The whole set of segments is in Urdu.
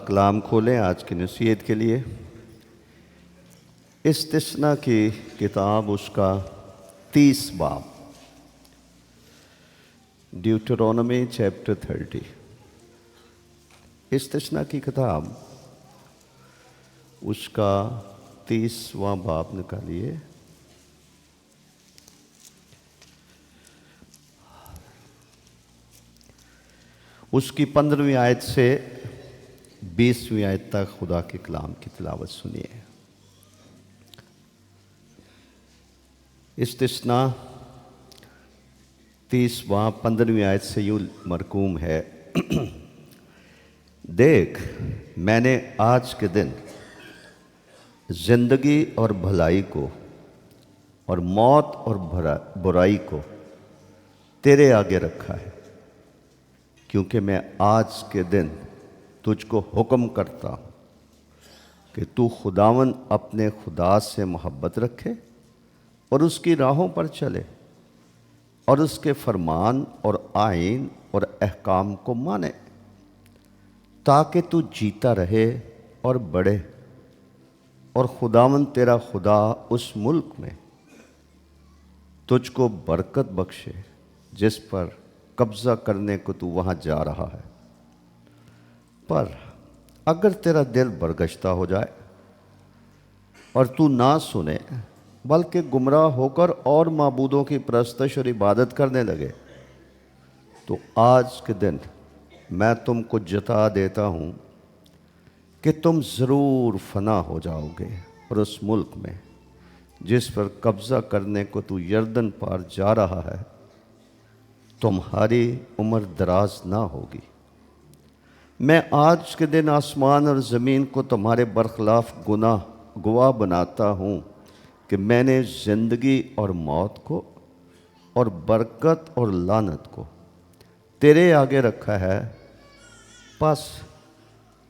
کلام کھولیں آج کی نصیحت کے لیے۔ استثنا کی کتاب اس کا 30 باب، ڈیوٹرونومی چیپٹر 30۔ استثنا کی کتاب اس کا 30واں باب نکالیے۔ اس کی 15ویں آیت سے 20ویں آیت تک خدا کے کلام کی تلاوت سنیے۔ استثنا 30 باب 15ویں آیت سے یوں مرقوم ہے، دیکھ میں نے آج کے دن زندگی اور بھلائی کو اور موت اور برائی کو تیرے آگے رکھا ہے، کیونکہ میں آج کے دن تجھ کو حکم کرتا ہوں کہ تو خداوند اپنے خدا سے محبت رکھے اور اس کی راہوں پر چلے اور اس کے فرمان اور آئین اور احکام کو مانے، تاکہ تو جیتا رہے اور بڑھے، اور خداوند تیرا خدا اس ملک میں تجھ کو برکت بخشے جس پر قبضہ کرنے کو تو وہاں جا رہا ہے۔ پر اگر تیرا دل برگشتہ ہو جائے اور تو نہ سنے بلکہ گمراہ ہو کر اور معبودوں کی پرستش اور عبادت کرنے لگے، تو آج کے دن میں تم کو جتا دیتا ہوں کہ تم ضرور فنا ہو جاؤ گے، اور اس ملک میں جس پر قبضہ کرنے کو تو یردن پار جا رہا ہے تمہاری عمر دراز نہ ہوگی۔ میں آج کے دن آسمان اور زمین کو تمہارے برخلاف گواہ بناتا ہوں کہ میں نے زندگی اور موت کو اور برکت اور لعنت کو تیرے آگے رکھا ہے، پس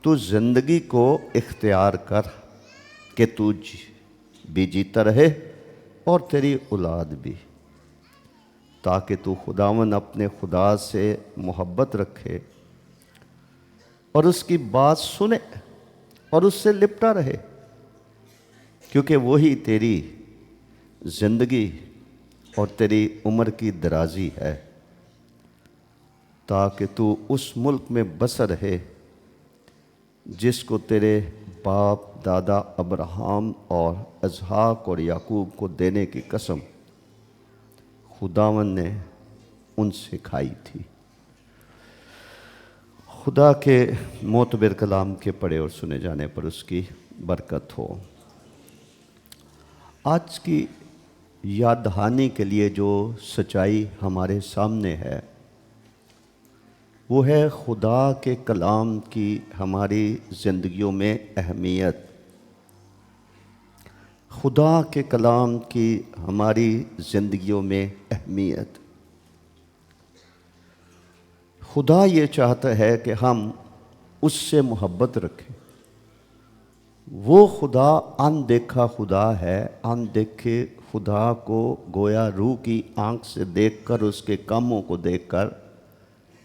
تو زندگی کو اختیار کر کہ تو بھی جیتا رہے اور تیری اولاد بھی، تاکہ تو خداوند اپنے خدا سے محبت رکھے اور اس کی بات سنے اور اس سے لپٹا رہے، کیونکہ وہی تیری زندگی اور تیری عمر کی درازی ہے، تاکہ تو اس ملک میں بسر رہے جس کو تیرے باپ دادا ابراہم اور اسحاق اور یعقوب کو دینے کی قسم خداوند نے ان سے کھائی تھی۔ خدا کے معتبر کلام کے پڑھے اور سنے جانے پر اس کی برکت ہو۔ آج کی یاد دہانی کے لیے جو سچائی ہمارے سامنے ہے وہ ہے خدا کے کلام کی ہماری زندگیوں میں اہمیت، خدا کے کلام کی ہماری زندگیوں میں اہمیت۔ خدا یہ چاہتا ہے کہ ہم اس سے محبت رکھیں۔ وہ خدا ان دیکھا خدا ہے، ان دیکھے خدا کو گویا روح کی آنکھ سے دیکھ کر، اس کے کاموں کو دیکھ کر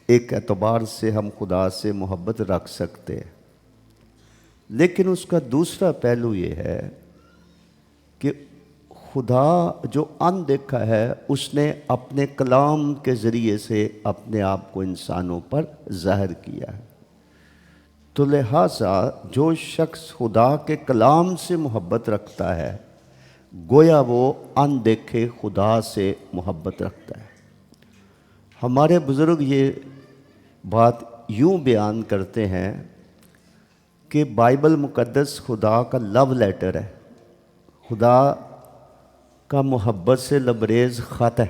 ایک اعتبار سے ہم خدا سے محبت رکھ سکتے ہیں، لیکن اس کا دوسرا پہلو یہ ہے کہ خدا جو ان دیکھا ہے اس نے اپنے کلام کے ذریعے سے اپنے آپ کو انسانوں پر ظاہر کیا ہے۔ تو لہٰذا جو شخص خدا کے کلام سے محبت رکھتا ہے گویا وہ ان دیکھے خدا سے محبت رکھتا ہے۔ ہمارے بزرگ یہ بات یوں بیان کرتے ہیں کہ بائبل مقدس خدا کا لو لیٹر ہے، خدا کا محبت سے لبریز خط ہے۔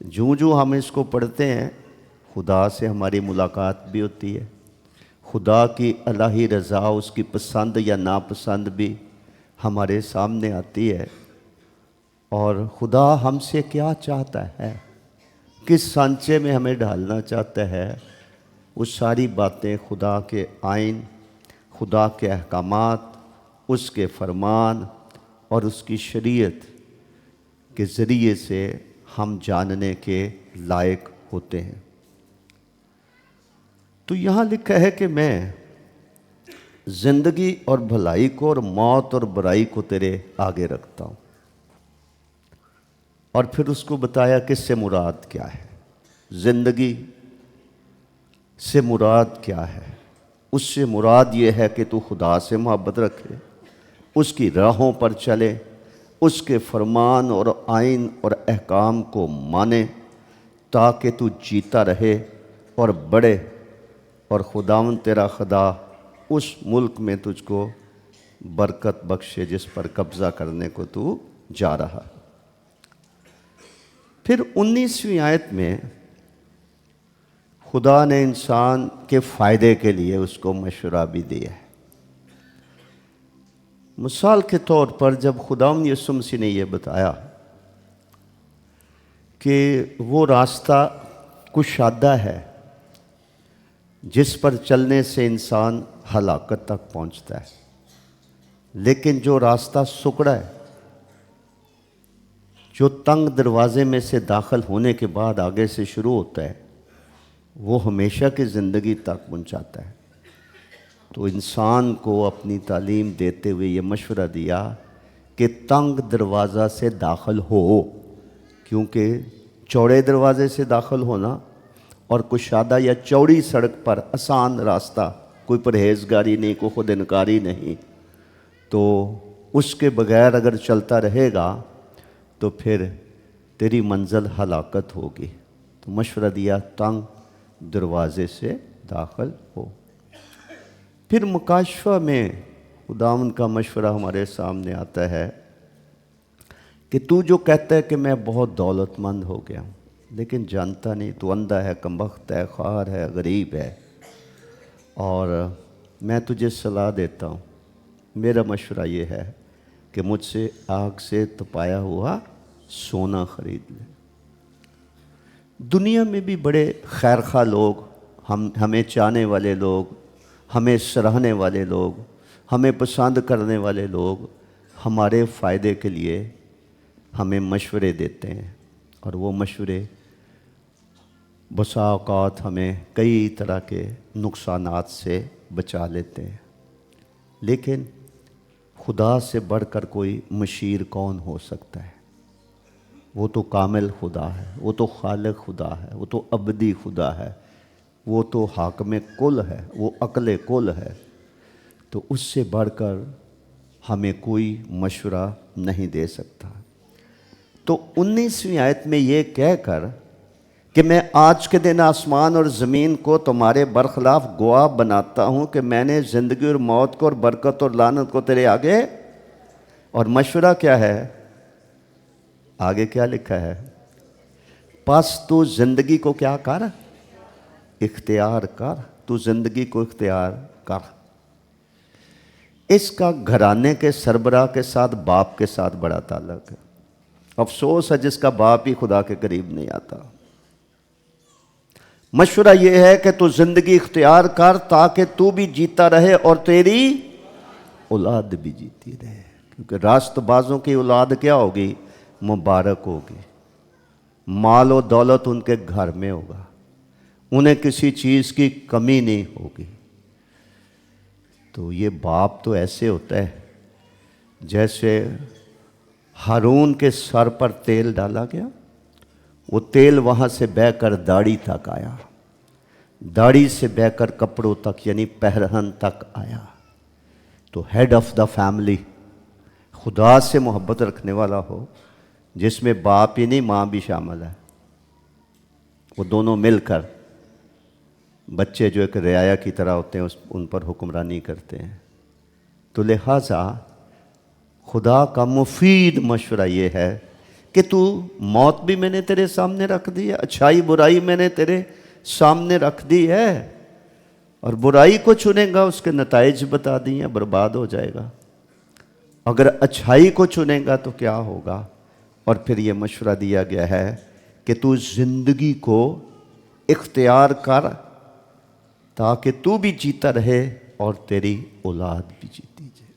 جوں ہم اس کو پڑھتے ہیں خدا سے ہماری ملاقات بھی ہوتی ہے، خدا کی الہی رضا، اس کی پسند یا ناپسند بھی ہمارے سامنے آتی ہے، اور خدا ہم سے کیا چاہتا ہے، کس سانچے میں ہمیں ڈھالنا چاہتا ہے، وہ ساری باتیں خدا کے آئین، خدا کے احکامات، اس کے فرمان اور اس کی شریعت کے ذریعے سے ہم جاننے کے لائق ہوتے ہیں۔ تو یہاں لکھا ہے کہ میں زندگی اور بھلائی کو اور موت اور برائی کو تیرے آگے رکھتا ہوں۔ اور پھر اس کو بتایا کہ اس سے مراد کیا ہے، زندگی سے مراد کیا ہے۔ اس سے مراد یہ ہے کہ تو خدا سے محبت رکھے، اس کی راہوں پر چلے، اس کے فرمان اور آئین اور احکام کو مانے، تاکہ تو جیتا رہے اور بڑھے، اور خداوند تیرا خدا اس ملک میں تجھ کو برکت بخشے جس پر قبضہ کرنے کو تو جا رہا۔ پھر 19ویں آیت میں خدا نے انسان کے فائدے کے لیے اس کو مشورہ بھی دیا ہے۔ مثال کے طور پر جب خداوند یسوع مسیح نے یہ بتایا کہ وہ راستہ کشادہ ہے جس پر چلنے سے انسان ہلاکت تک پہنچتا ہے، لیکن جو راستہ سکڑا ہے، جو تنگ دروازے میں سے داخل ہونے کے بعد آگے سے شروع ہوتا ہے، وہ ہمیشہ کی زندگی تک پہنچاتا ہے۔ تو انسان کو اپنی تعلیم دیتے ہوئے یہ مشورہ دیا کہ تنگ دروازہ سے داخل ہو، کیونکہ چوڑے دروازے سے داخل ہونا اور کشادہ یا چوڑی سڑک پر آسان راستہ، کوئی پرہیزگاری نہیں، کوئی خود انکاری نہیں، تو اس کے بغیر اگر چلتا رہے گا تو پھر تیری منزل ہلاکت ہوگی۔ تو مشورہ دیا تنگ دروازے سے داخل ہو۔ پھر مکاشفہ میں خداوند کا مشورہ ہمارے سامنے آتا ہے کہ تو جو کہتا ہے کہ میں بہت دولت مند ہو گیا ہوں، لیکن جانتا نہیں، تو اندھا ہے، کمبخت ہے، خوار ہے، غریب ہے، اور میں تجھے صلاح دیتا ہوں، میرا مشورہ یہ ہے کہ مجھ سے آگ سے تپایا ہوا سونا خرید لے۔ دنیا میں بھی بڑے خیرخواہ لوگ، ہمیں چاہنے والے لوگ، ہمیں سراہنے والے لوگ، ہمیں پسند کرنے والے لوگ ہمارے فائدے کے لیے ہمیں مشورے دیتے ہیں، اور وہ مشورے بسا اوقات ہمیں کئی طرح کے نقصانات سے بچا لیتے ہیں۔ لیکن خدا سے بڑھ کر کوئی مشیر کون ہو سکتا ہے؟ وہ تو کامل خدا ہے، وہ تو خالق خدا ہے، وہ تو ابدی خدا ہے، وہ تو حاکم کل ہے، وہ عقل کل ہے۔ تو اس سے بڑھ کر ہمیں کوئی مشورہ نہیں دے سکتا۔ تو 19ویں آیت میں یہ کہہ کر کہ میں آج کے دن آسمان اور زمین کو تمہارے برخلاف گواہ بناتا ہوں کہ میں نے زندگی اور موت کو اور برکت اور لعنت کو تیرے آگے، اور مشورہ کیا ہے؟ آگے کیا لکھا ہے؟ پس تو زندگی کو کیا کر؟ اختیار کر۔ تو زندگی کو اختیار کر۔ اس کا گھرانے کے سربراہ کے ساتھ، باپ کے ساتھ بڑا تعلق ہے۔ افسوس ہے جس کا باپ ہی خدا کے قریب نہیں آتا۔ مشورہ یہ ہے کہ تو زندگی اختیار کر تاکہ تو بھی جیتا رہے اور تیری اولاد بھی جیتی رہے، کیونکہ راست بازوں کی اولاد کیا ہوگی؟ مبارک ہوگی۔ مال و دولت ان کے گھر میں ہوگا، انہیں کسی چیز کی کمی نہیں ہوگی۔ تو یہ باپ تو ایسے ہوتا ہے جیسے ہارون کے سر پر تیل ڈالا گیا، وہ تیل وہاں سے بہہ کر داڑھی تک آیا، داڑھی سے بہہ کر کپڑوں تک یعنی پہرہن تک آیا۔ تو ہیڈ آف دا فیملی خدا سے محبت رکھنے والا ہو، جس میں باپ ہی نہیں ماں بھی شامل ہے، وہ دونوں مل کر، بچے جو ایک رعایا کی طرح ہوتے ہیں ان پر حکمرانی کرتے ہیں۔ تو لہٰذا خدا کا مفید مشورہ یہ ہے کہ تو موت بھی میں نے تیرے سامنے رکھ دی ہے، اچھائی برائی میں نے تیرے سامنے رکھ دی ہے، اور برائی کو چنے گا اس کے نتائج بتا دی ہیں، برباد ہو جائے گا۔ اگر اچھائی کو چنے گا تو کیا ہوگا؟ اور پھر یہ مشورہ دیا گیا ہے کہ تو زندگی کو اختیار کر تاکہ تو بھی جیتا رہے اور تیری اولاد بھی جیتی جائے۔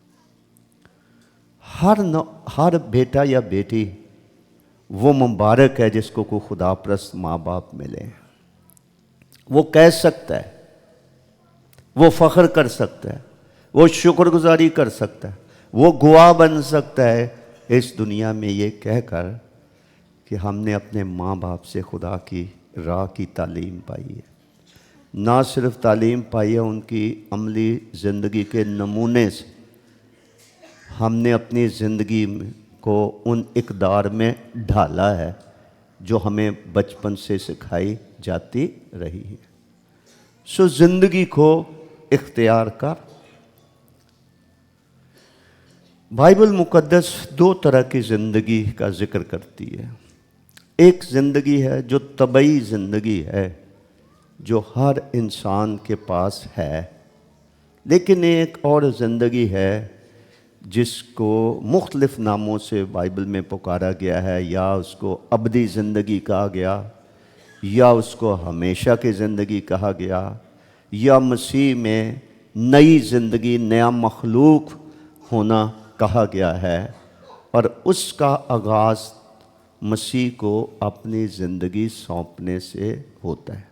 ہر بیٹا یا بیٹی وہ مبارک ہے جس کو کوئی خدا پرست ماں باپ ملے۔ وہ کہہ سکتا ہے، وہ فخر کر سکتا ہے، وہ شکر گزاری کر سکتا ہے، وہ گواہ بن سکتا ہے اس دنیا میں یہ کہہ کر کہ ہم نے اپنے ماں باپ سے خدا کی راہ کی تعلیم پائی ہے۔ نہ صرف تعلیم پائی ہے، ان کی عملی زندگی کے نمونے سے ہم نے اپنی زندگی کو ان اقدار میں ڈھالا ہے جو ہمیں بچپن سے سکھائی جاتی رہی ہے۔ سو زندگی کو اختیار کر۔ بائبل مقدس دو طرح کی زندگی کا ذکر کرتی ہے۔ ایک زندگی ہے جو طبعی زندگی ہے، جو ہر انسان کے پاس ہے، لیکن ایک اور زندگی ہے جس کو مختلف ناموں سے بائبل میں پکارا گیا ہے، یا اس کو ابدی زندگی کہا گیا، یا اس کو ہمیشہ کی زندگی کہا گیا، یا مسیح میں نئی زندگی، نیا مخلوق ہونا کہا گیا ہے، اور اس کا آغاز مسیح کو اپنی زندگی سونپنے سے ہوتا ہے۔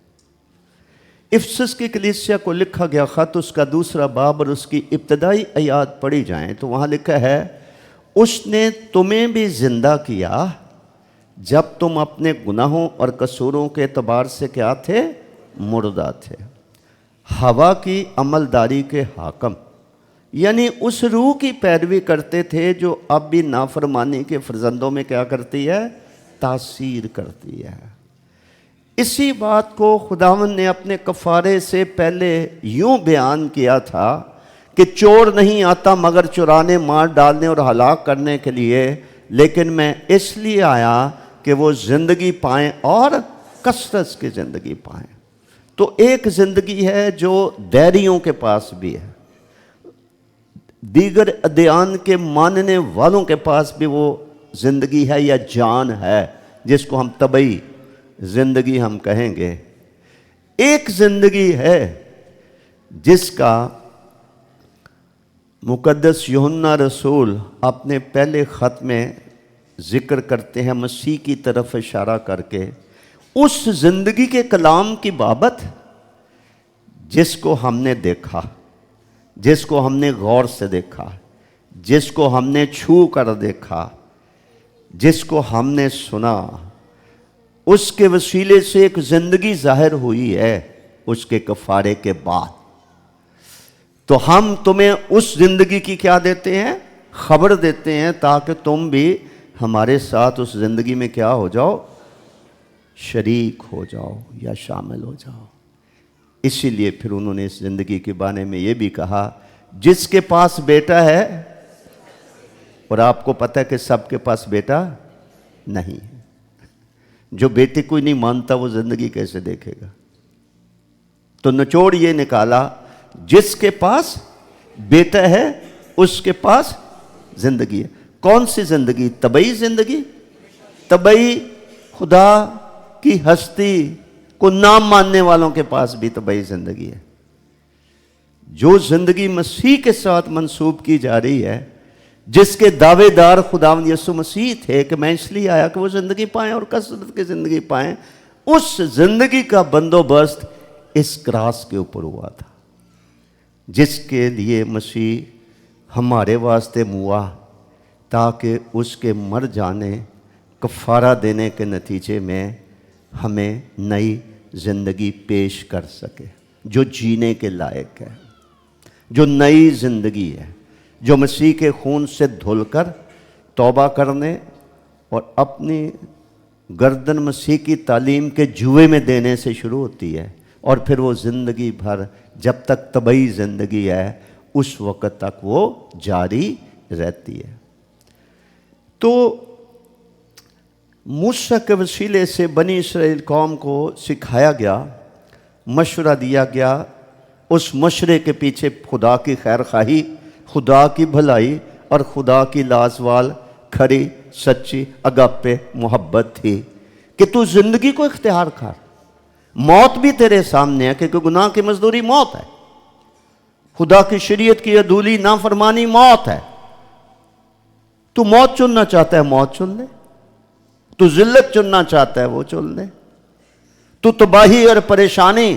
افسس کی کلیسیا کو لکھا گیا خط، اس کا 2 باب اور اس کی ابتدائی آیات پڑھی جائیں تو وہاں لکھا ہے، اس نے تمہیں بھی زندہ کیا جب تم اپنے گناہوں اور قصوروں کے اعتبار سے کیا تھے؟ مردہ تھے، ہوا کی عملداری کے حاکم، یعنی اس روح کی پیروی کرتے تھے جو اب بھی نافرمانی کے فرزندوں میں کیا کرتی ہے؟ تاثیر کرتی ہے۔ اسی بات کو خداوند نے اپنے کفارے سے پہلے یوں بیان کیا تھا کہ چور نہیں آتا مگر چرانے، مار ڈالنے اور ہلاک کرنے کے لیے، لیکن میں اس لیے آیا کہ وہ زندگی پائیں اور کثرت کی زندگی پائیں۔ تو ایک زندگی ہے جو دیریوں کے پاس بھی ہے، دیگر ادیان کے ماننے والوں کے پاس بھی وہ زندگی ہے یا جان ہے، جس کو ہم طبعی زندگی ہم کہیں گے۔ ایک زندگی ہے جس کا مقدس یوحنا رسول اپنے پہلے خط میں ذکر کرتے ہیں، مسیح کی طرف اشارہ کر کے، اس زندگی کے کلام کی بابت جس کو ہم نے دیکھا، جس کو ہم نے غور سے دیکھا، جس کو ہم نے چھو کر دیکھا، جس کو ہم نے سنا، اس کے وسیلے سے ایک زندگی ظاہر ہوئی ہے اس کے کفارے کے بعد۔ تو ہم تمہیں اس زندگی کی کیا دیتے ہیں؟ خبر دیتے ہیں، تاکہ تم بھی ہمارے ساتھ اس زندگی میں کیا ہو جاؤ؟ شریک ہو جاؤ یا شامل ہو جاؤ۔ اسی لیے پھر انہوں نے اس زندگی کے بارے میں یہ بھی کہا، جس کے پاس بیٹا ہے، اور آپ کو پتہ ہے کہ سب کے پاس بیٹا نہیں ہے، جو بیٹے کوئی نہیں مانتا وہ زندگی کیسے دیکھے گا؟ تو نچوڑ یہ نکالا، جس کے پاس بیٹا ہے اس کے پاس زندگی ہے۔ کون سی زندگی؟ طبعی زندگی؟ طبعی خدا کی ہستی کو نہ ماننے والوں کے پاس بھی طبعی زندگی ہے۔ جو زندگی مسیح کے ساتھ منسوب کی جا رہی ہے، جس کے دعوے دار خداوند یسوع مسیح تھے کہ میں اس لیے آیا کہ وہ زندگی پائیں اور کثرت کی زندگی پائیں، اس زندگی کا بندوبست اس کراس کے اوپر ہوا تھا، جس کے لیے مسیح ہمارے واسطے ہوا، تاکہ اس کے مر جانے، کفارہ دینے کے نتیجے میں ہمیں نئی زندگی پیش کر سکے، جو جینے کے لائق ہے، جو نئی زندگی ہے، جو مسیح کے خون سے دھل کر توبہ کرنے اور اپنی گردن مسیح کی تعلیم کے جوئے میں دینے سے شروع ہوتی ہے، اور پھر وہ زندگی بھر جب تک طبعی زندگی ہے اس وقت تک وہ جاری رہتی ہے۔ تو موسیٰ کے وسیلے سے بنی اسرائیل قوم کو سکھایا گیا، مشورہ دیا گیا، اس مشورے کے پیچھے خدا کی خیر خواہی، خدا کی بھلائی اور خدا کی لازوال کھری سچی اگاپے محبت تھی کہ تو زندگی کو اختیار کر، موت بھی تیرے سامنے ہے کیونکہ گناہ کی مزدوری موت ہے، خدا کی شریعت کی عدولی نافرمانی موت ہے۔ تو موت چننا چاہتا ہے موت چن لے، تو ذلت چننا چاہتا ہے وہ چن لے، تو تباہی اور پریشانی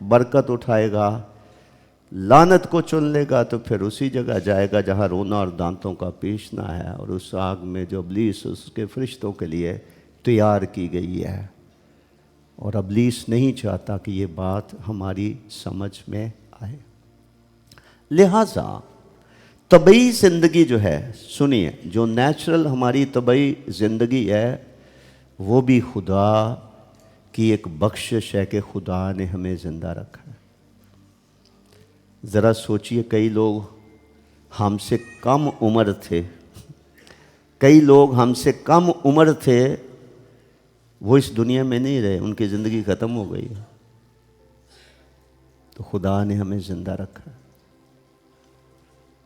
برکت اٹھائے گا، لعنت کو چن لے گا تو پھر اسی جگہ جائے گا جہاں رونا اور دانتوں کا پیشنا ہے، اور اس آگ میں جو ابلیس اس کے فرشتوں کے لیے تیار کی گئی ہے۔ اور ابلیس نہیں چاہتا کہ یہ بات ہماری سمجھ میں آئے۔ لہٰذا طبعی زندگی جو ہے، سنیے، جو نیچرل ہماری طبعی زندگی ہے وہ بھی خدا کی ایک بخشش ہے کہ خدا نے ہمیں زندہ رکھا ہے۔ ذرا سوچئے، کئی لوگ ہم سے کم عمر تھے، کئی لوگ ہم سے کم عمر تھے، وہ اس دنیا میں نہیں رہے، ان کی زندگی ختم ہو گئی، تو خدا نے ہمیں زندہ رکھا۔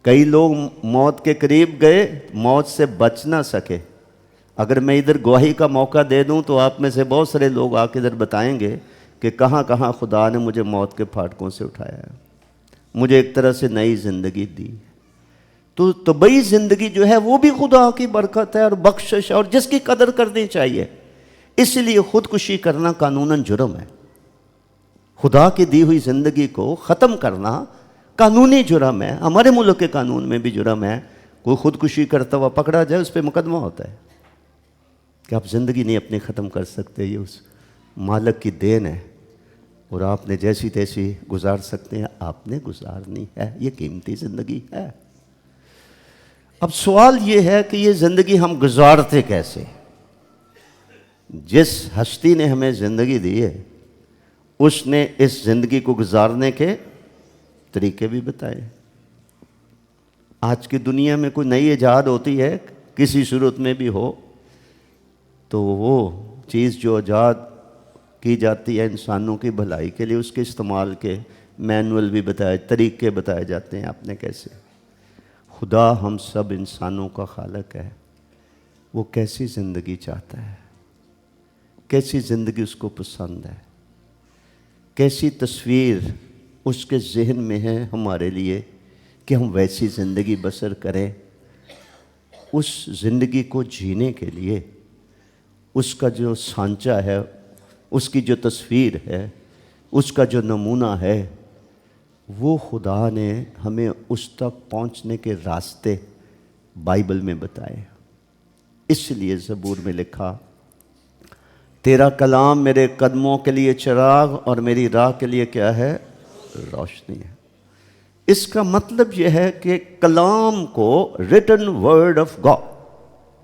کئی لوگ موت کے قریب گئے، موت سے بچ نہ سکے۔ اگر میں ادھر گواہی کا موقع دے دوں تو آپ میں سے بہت سارے لوگ آ کے ادھر بتائیں گے کہ کہاں کہاں خدا نے مجھے موت کے پھاٹکوں سے اٹھایا ہے، مجھے ایک طرح سے نئی زندگی دی۔ تو طبعی زندگی جو ہے وہ بھی خدا کی برکت ہے اور بخشش ہے، اور جس کی قدر کرنی چاہیے۔ اس لیے خودکشی کرنا قانوناً جرم ہے۔ خدا کی دی ہوئی زندگی کو ختم کرنا قانونی جرم ہے، ہمارے ملک کے قانون میں بھی جرم ہے۔ کوئی خودکشی کرتا ہوا پکڑا جائے اس پہ مقدمہ ہوتا ہے کہ آپ زندگی نہیں اپنی ختم کر سکتے، یہ اس مالک کی دین ہے، اور آپ نے جیسی تیسی گزار سکتے ہیں، آپ نے گزارنی ہے، یہ قیمتی زندگی ہے۔ اب سوال یہ ہے کہ یہ زندگی ہم گزارتے کیسے؟ جس ہستی نے ہمیں زندگی دی ہے اس نے اس زندگی کو گزارنے کے طریقے بھی بتائے۔ آج کی دنیا میں کوئی نئی ایجاد ہوتی ہے کسی صورت میں بھی ہو تو وہ چیز جو ایجاد کی جاتی ہے انسانوں کی بھلائی کے لیے، اس کے استعمال کے مینول بھی بتائے، طریقے بتائے جاتے ہیں آپ نے کیسے۔ خدا ہم سب انسانوں کا خالق ہے، وہ کیسی زندگی چاہتا ہے، کیسی زندگی اس کو پسند ہے، کیسی تصویر اس کے ذہن میں ہے ہمارے لیے کہ ہم ویسی زندگی بسر کریں۔ اس زندگی کو جینے کے لیے اس کا جو سانچہ ہے، اس کی جو تصویر ہے، اس کا جو نمونہ ہے، وہ خدا نے ہمیں اس تک پہنچنے کے راستے بائبل میں بتائے۔ اس لیے زبور میں لکھا، تیرا کلام میرے قدموں کے لیے چراغ اور میری راہ کے لیے کیا ہے؟ روشنی ہے۔ اس کا مطلب یہ ہے کہ کلام کو، ریٹن ورڈ آف گاڈ،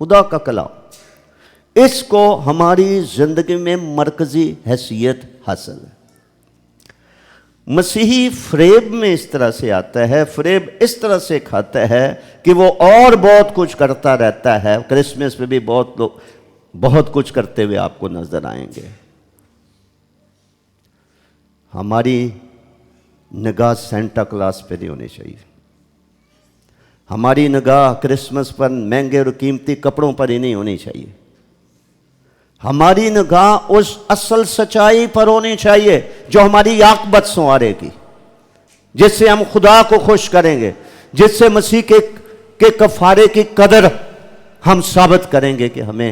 خدا کا کلام، اس کو ہماری زندگی میں مرکزی حیثیت حاصل ہے۔ مسیحی فریب میں اس طرح سے آتا ہے، فریب اس طرح سے کھاتا ہے کہ وہ اور بہت کچھ کرتا رہتا ہے۔ کرسمس میں بھی بہت لوگ بہت کچھ کرتے ہوئے آپ کو نظر آئیں گے۔ ہماری نگاہ سینٹا کلاس پہ نہیں ہونی چاہیے، ہماری نگاہ کرسمس پر مہنگے اور قیمتی کپڑوں پر ہی نہیں ہونی چاہیے، ہماری نگاہ اس اصل سچائی پر ہونی چاہیے جو ہماری عاقبت سنوارے گی، جس سے ہم خدا کو خوش کریں گے، جس سے مسیح کے کفارے کی قدر ہم ثابت کریں گے کہ ہمیں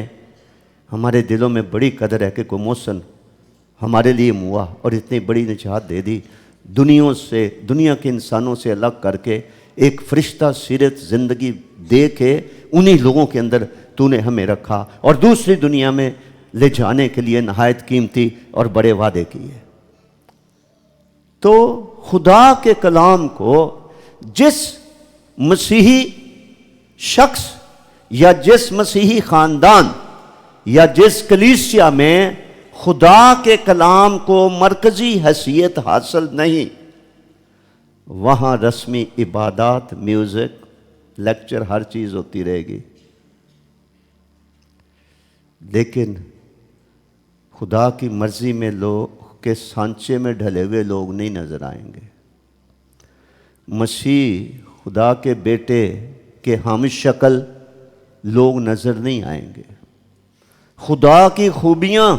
ہمارے دلوں میں بڑی قدر ہے کہ کوئی محسن ہمارے لیے ہوا اور اتنی بڑی نجات دے دی، دنیا کے انسانوں سے الگ کر کے ایک فرشتہ سیرت زندگی دے کے انہی لوگوں کے اندر تو نے ہمیں رکھا اور دوسری دنیا میں لے جانے کے لیے نہایت قیمتی اور بڑے وعدے کیے۔ تو خدا کے کلام کو جس مسیحی شخص یا جس مسیحی خاندان یا جس کلیسیا میں خدا کے کلام کو مرکزی حیثیت حاصل نہیں، وہاں رسمی عبادات، میوزک، لیکچر، ہر چیز ہوتی رہے گی، لیکن خدا کی مرضی میں لوگ کے سانچے میں ڈھلے ہوئے لوگ نہیں نظر آئیں گے۔ مسیح خدا کے بیٹے کے ہم شکل لوگ نظر نہیں آئیں گے۔ خدا کی خوبیاں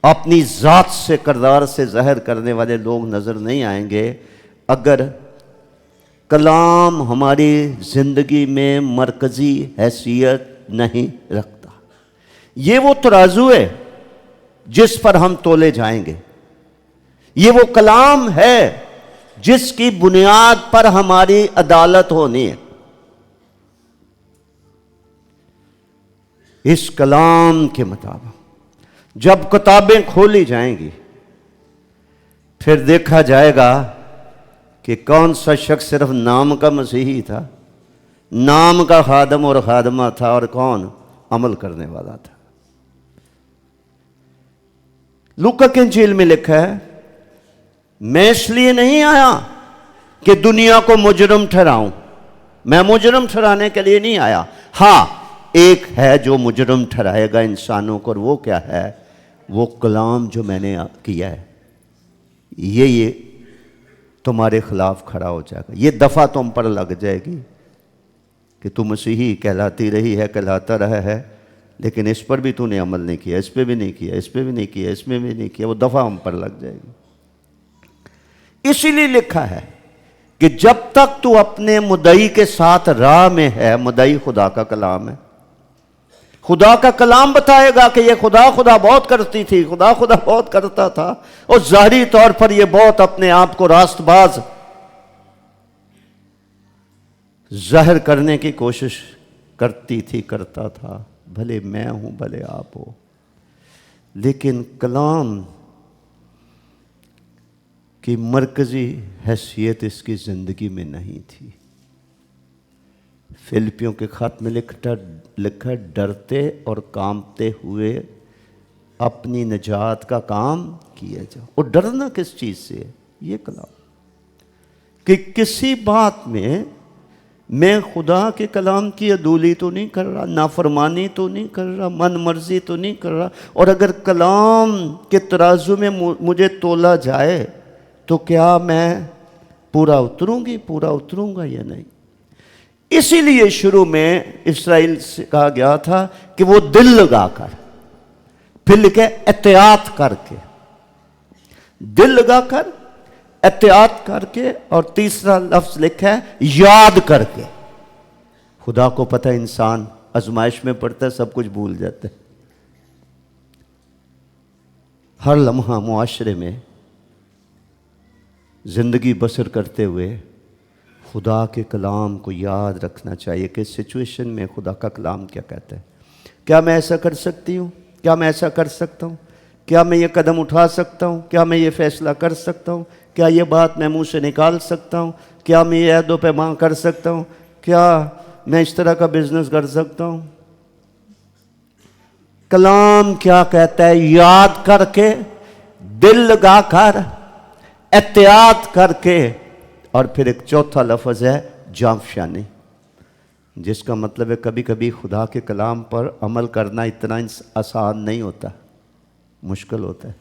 اپنی ذات سے، کردار سے ظاہر کرنے والے لوگ نظر نہیں آئیں گے اگر کلام ہماری زندگی میں مرکزی حیثیت نہیں رکھتا۔ یہ وہ ترازو ہے جس پر ہم تولے جائیں گے۔ یہ وہ کلام ہے جس کی بنیاد پر ہماری عدالت ہونی ہے۔ اس کلام کے مطابق جب کتابیں کھولی جائیں گی، پھر دیکھا جائے گا کہ کون سا شخص صرف نام کا مسیحی تھا، نام کا خادم اور خادمہ تھا، اور کون عمل کرنے والا تھا۔ لوکا کی انجیل میں لکھا ہے، میں اس لیے نہیں آیا کہ دنیا کو مجرم ٹھہراؤں، میں مجرم ٹھہرانے کے لیے نہیں آیا۔ ہاں، ایک ہے جو مجرم ٹھہرائے گا انسانوں کو، اور وہ کیا ہے؟ وہ کلام جو میں نے کیا ہے، یہ تمہارے خلاف کھڑا ہو جائے گا، یہ دفعہ تم پر لگ جائے گی کہ تو مسیحی کہلاتی رہی ہے، کہلاتا رہا ہے، لیکن اس پر بھی تو نے عمل نہیں کیا، اس پہ بھی نہیں کیا، اس پہ بھی نہیں کیا، اس میں بھی نہیں کیا، وہ دفعہ ہم پر لگ جائے گی۔ اسی لیے لکھا ہے کہ جب تک تو اپنے مدعی کے ساتھ راہ میں ہے، مدعی خدا کا کلام ہے، خدا کا کلام بتائے گا کہ یہ خدا بہت کرتی تھی، خدا بہت کرتا تھا، اور ظاہری طور پر یہ بہت اپنے آپ کو راست باز ظاہر کرنے کی کوشش کرتی تھی، کرتا تھا، بھلے میں ہوں بھلے آپ ہو، لیکن کلام کی مرکزی حیثیت اس کی زندگی میں نہیں تھی۔ فلپیوں کے خط میں لکھا ڈرتے اور کانپتے ہوئے اپنی نجات کا کام کیا جاؤ۔ اور ڈرنا کس چیز سے ہے؟ یہ کلام، کہ کسی بات میں خدا کے کلام کی عدولی تو نہیں کر رہا، نافرمانی تو نہیں کر رہا، من مرضی تو نہیں کر رہا، اور اگر کلام کے ترازو میں مجھے تولا جائے تو کیا میں پورا اتروں گا یا نہیں؟ اسی لیے شروع میں اسرائیل سے کہا گیا تھا کہ وہ دل لگا کر، پھر لکھے احتیاط کر کے، دل لگا کر، احتیاط کر کے، اور تیسرا لفظ لکھا ہے یاد کر کے۔ خدا کو پتہ انسان آزمائش میں پڑتا ہے، سب کچھ بھول جاتا ہے۔ ہر لمحہ معاشرے میں زندگی بسر کرتے ہوئے خدا کے کلام کو یاد رکھنا چاہیے کہ سچویشن میں خدا کا کلام کیا کہتا ہے۔ کیا میں ایسا کر سکتی ہوں؟ کیا میں ایسا کر سکتا ہوں؟ کیا میں یہ قدم اٹھا سکتا ہوں؟ کیا میں یہ فیصلہ کر سکتا ہوں؟ کیا یہ بات میں منہ سے نکال سکتا ہوں؟ کیا میں یہ عہد و پیمان کر سکتا ہوں؟ کیا میں اس طرح کا بزنس کر سکتا ہوں؟ کلام کیا کہتا ہے؟ یاد کر کے، دل لگا کر، احتیاط کر کے، اور پھر ایک چوتھا لفظ ہے جانفشانی، جس کا مطلب ہے کبھی کبھی خدا کے کلام پر عمل کرنا اتنا آسان نہیں ہوتا، مشکل ہوتا ہے،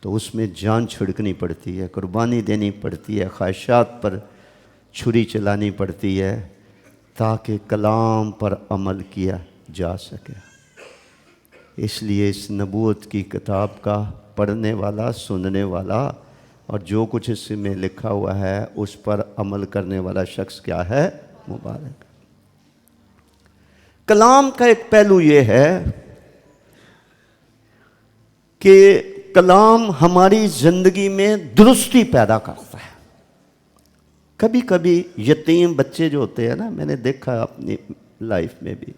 تو اس میں جان چھڑکنی پڑتی ہے، قربانی دینی پڑتی ہے، خواہشات پر چھری چلانی پڑتی ہے، تاکہ کلام پر عمل کیا جا سکے۔ اس لیے اس نبوت کی کتاب کا پڑھنے والا، سننے والا، اور جو کچھ اس میں لکھا ہوا ہے اس پر عمل کرنے والا شخص کیا ہے؟ مبارک۔ کلام کا ایک پہلو یہ ہے کہ کلام ہماری زندگی میں درستی پیدا کرتا ہے۔ کبھی کبھی یتیم بچے جو ہوتے ہیں نا، میں نے دیکھا اپنی لائف میں بھی،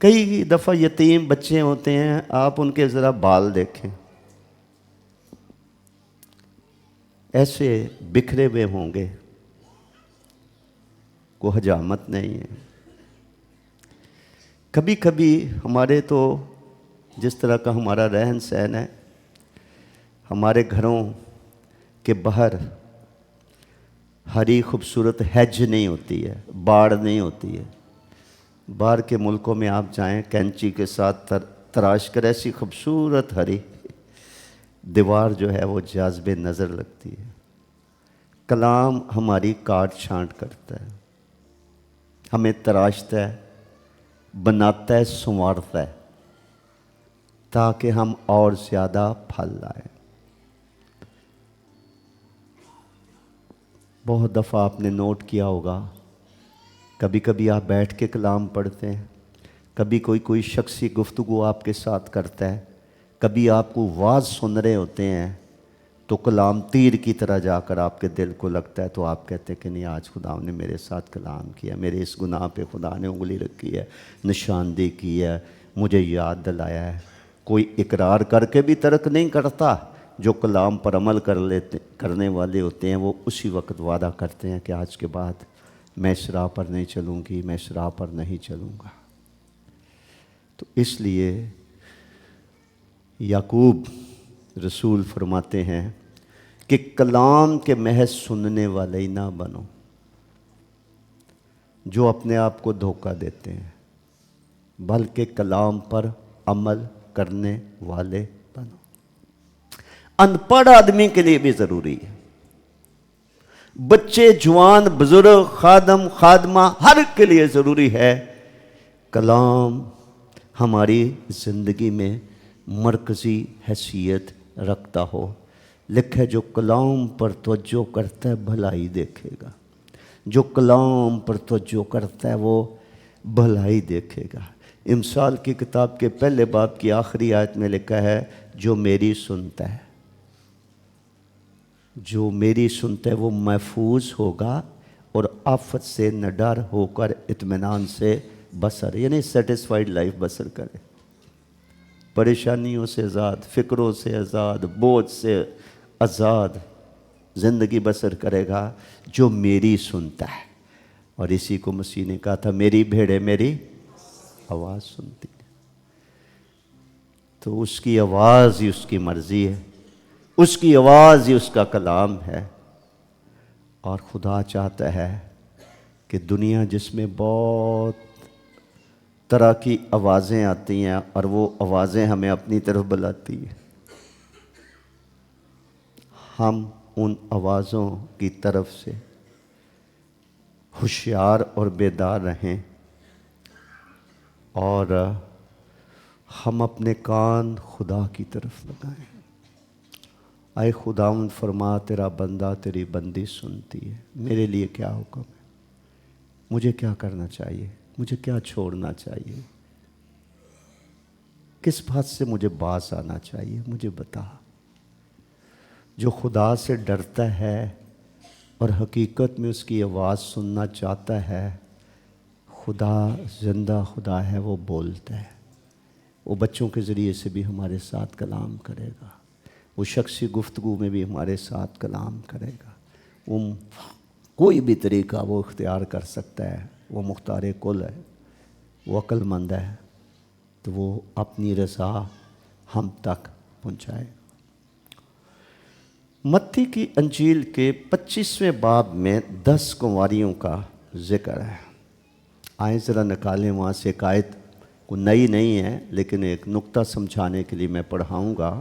کئی دفعہ یتیم بچے ہوتے ہیں، آپ ان کے ذرا بال دیکھیں، ایسے بکھرے ہوئے ہوں گے، کوئی حجامت نہیں ہے۔ کبھی کبھی ہمارے تو جس طرح کا ہمارا رہن سہن ہے، ہمارے گھروں کے باہر ہری خوبصورت ہیج نہیں ہوتی ہے، باڑ نہیں ہوتی ہے۔ باہر کے ملکوں میں آپ جائیں، کینچی کے ساتھ تراش کر ایسی خوبصورت ہری دیوار جو ہے وہ جاذب نظر لگتی ہے۔ کلام ہماری کاٹ چھانٹ کرتا ہے، ہمیں تراشتا ہے، بناتا ہے، سنوارتا ہے، تاکہ ہم اور زیادہ پھل لائیں۔ بہت دفعہ آپ نے نوٹ کیا ہوگا، کبھی کبھی آپ بیٹھ کے کلام پڑھتے ہیں، کبھی کوئی شخصی گفتگو آپ کے ساتھ کرتا ہے، کبھی آپ کو واعظ سن رہے ہوتے ہیں، تو کلام تیر کی طرح جا کر آپ کے دل کو لگتا ہے، تو آپ کہتے ہیں کہ نہیں، آج خدا نے میرے ساتھ کلام کیا، میرے اس گناہ پہ خدا نے انگلی رکھی ہے، نشاندہی کی ہے، مجھے یاد دلایا ہے۔ کوئی اقرار کر کے بھی ترک نہیں کرتا، جو کلام پر عمل کرنے والے ہوتے ہیں وہ اسی وقت وعدہ کرتے ہیں کہ آج کے بعد میں اس راہ پر نہیں چلوں گی، میں اس راہ پر نہیں چلوں گا۔ تو اس لیے یعقوب رسول فرماتے ہیں کہ کلام کے محض سننے والے ہی نہ بنو جو اپنے آپ کو دھوکہ دیتے ہیں، بلکہ کلام پر عمل کرنے والے بنو۔ ان پڑھ آدمی کے لیے بھی ضروری ہے، بچے، جوان، بزرگ، خادم، خادمہ، ہر کے لیے ضروری ہے کلام ہماری زندگی میں مرکزی حیثیت رکھتا ہو۔ لکھے جو کلام پر توجہ کرتا ہے بھلائی دیکھے گا، جو کلام پر توجہ کرتا ہے وہ بھلائی دیکھے گا۔ امثال کی کتاب کے پہلے باب کی آخری آیت میں لکھا ہے، جو میری سنتا ہے، جو میری سنتا ہے وہ محفوظ ہوگا اور آفت سے نڈر ہو کر اطمینان سے بسر، یعنی سیٹسفائیڈ لائف بسر کرے، پریشانیوں سے آزاد، فکروں سے آزاد، بوجھ سے آزاد زندگی بسر کرے گا جو میری سنتا ہے۔ اور اسی کو مسیح نے کہا تھا، میری بھیڑیں میری آواز سنتی ہے۔ تو اس کی آواز ہی اس کی مرضی ہے، اس کی آواز ہی اس کا کلام ہے۔ اور خدا چاہتا ہے کہ دنیا جس میں بہت طرح کی آوازیں آتی ہیں اور وہ آوازیں ہمیں اپنی طرف بلاتی ہیں، ہم ان آوازوں کی طرف سے ہوشیار اور بیدار رہیں، اور ہم اپنے کان خدا کی طرف لگائیں۔ اے خداوند فرما، تیرا بندہ تیری بندی سنتی ہے، میرے لیے کیا حکم ہے، مجھے کیا کرنا چاہیے، مجھے کیا چھوڑنا چاہیے، کس بات سے مجھے باز آنا چاہیے، مجھے بتا۔ جو خدا سے ڈرتا ہے اور حقیقت میں اس کی آواز سننا چاہتا ہے، خدا زندہ خدا ہے، وہ بولتا ہے، وہ بچوں کے ذریعے سے بھی ہمارے ساتھ کلام کرے گا، وہ شخصی گفتگو میں بھی ہمارے ساتھ کلام کرے گا، وہ کوئی بھی طریقہ وہ اختیار کر سکتا ہے، وہ مختار کل ہے، وہ عقل مند ہے، تو وہ اپنی رضا ہم تک پہنچائے۔ متی کی انجیل کے 25ویں باب میں 10 کنواریوں کا ذکر ہے۔ آئیں ذرا نکالیں وہاں سے ایک آیت، کو نئی نہیں ہے لیکن ایک نقطہ سمجھانے کے لیے میں پڑھاؤں گا۔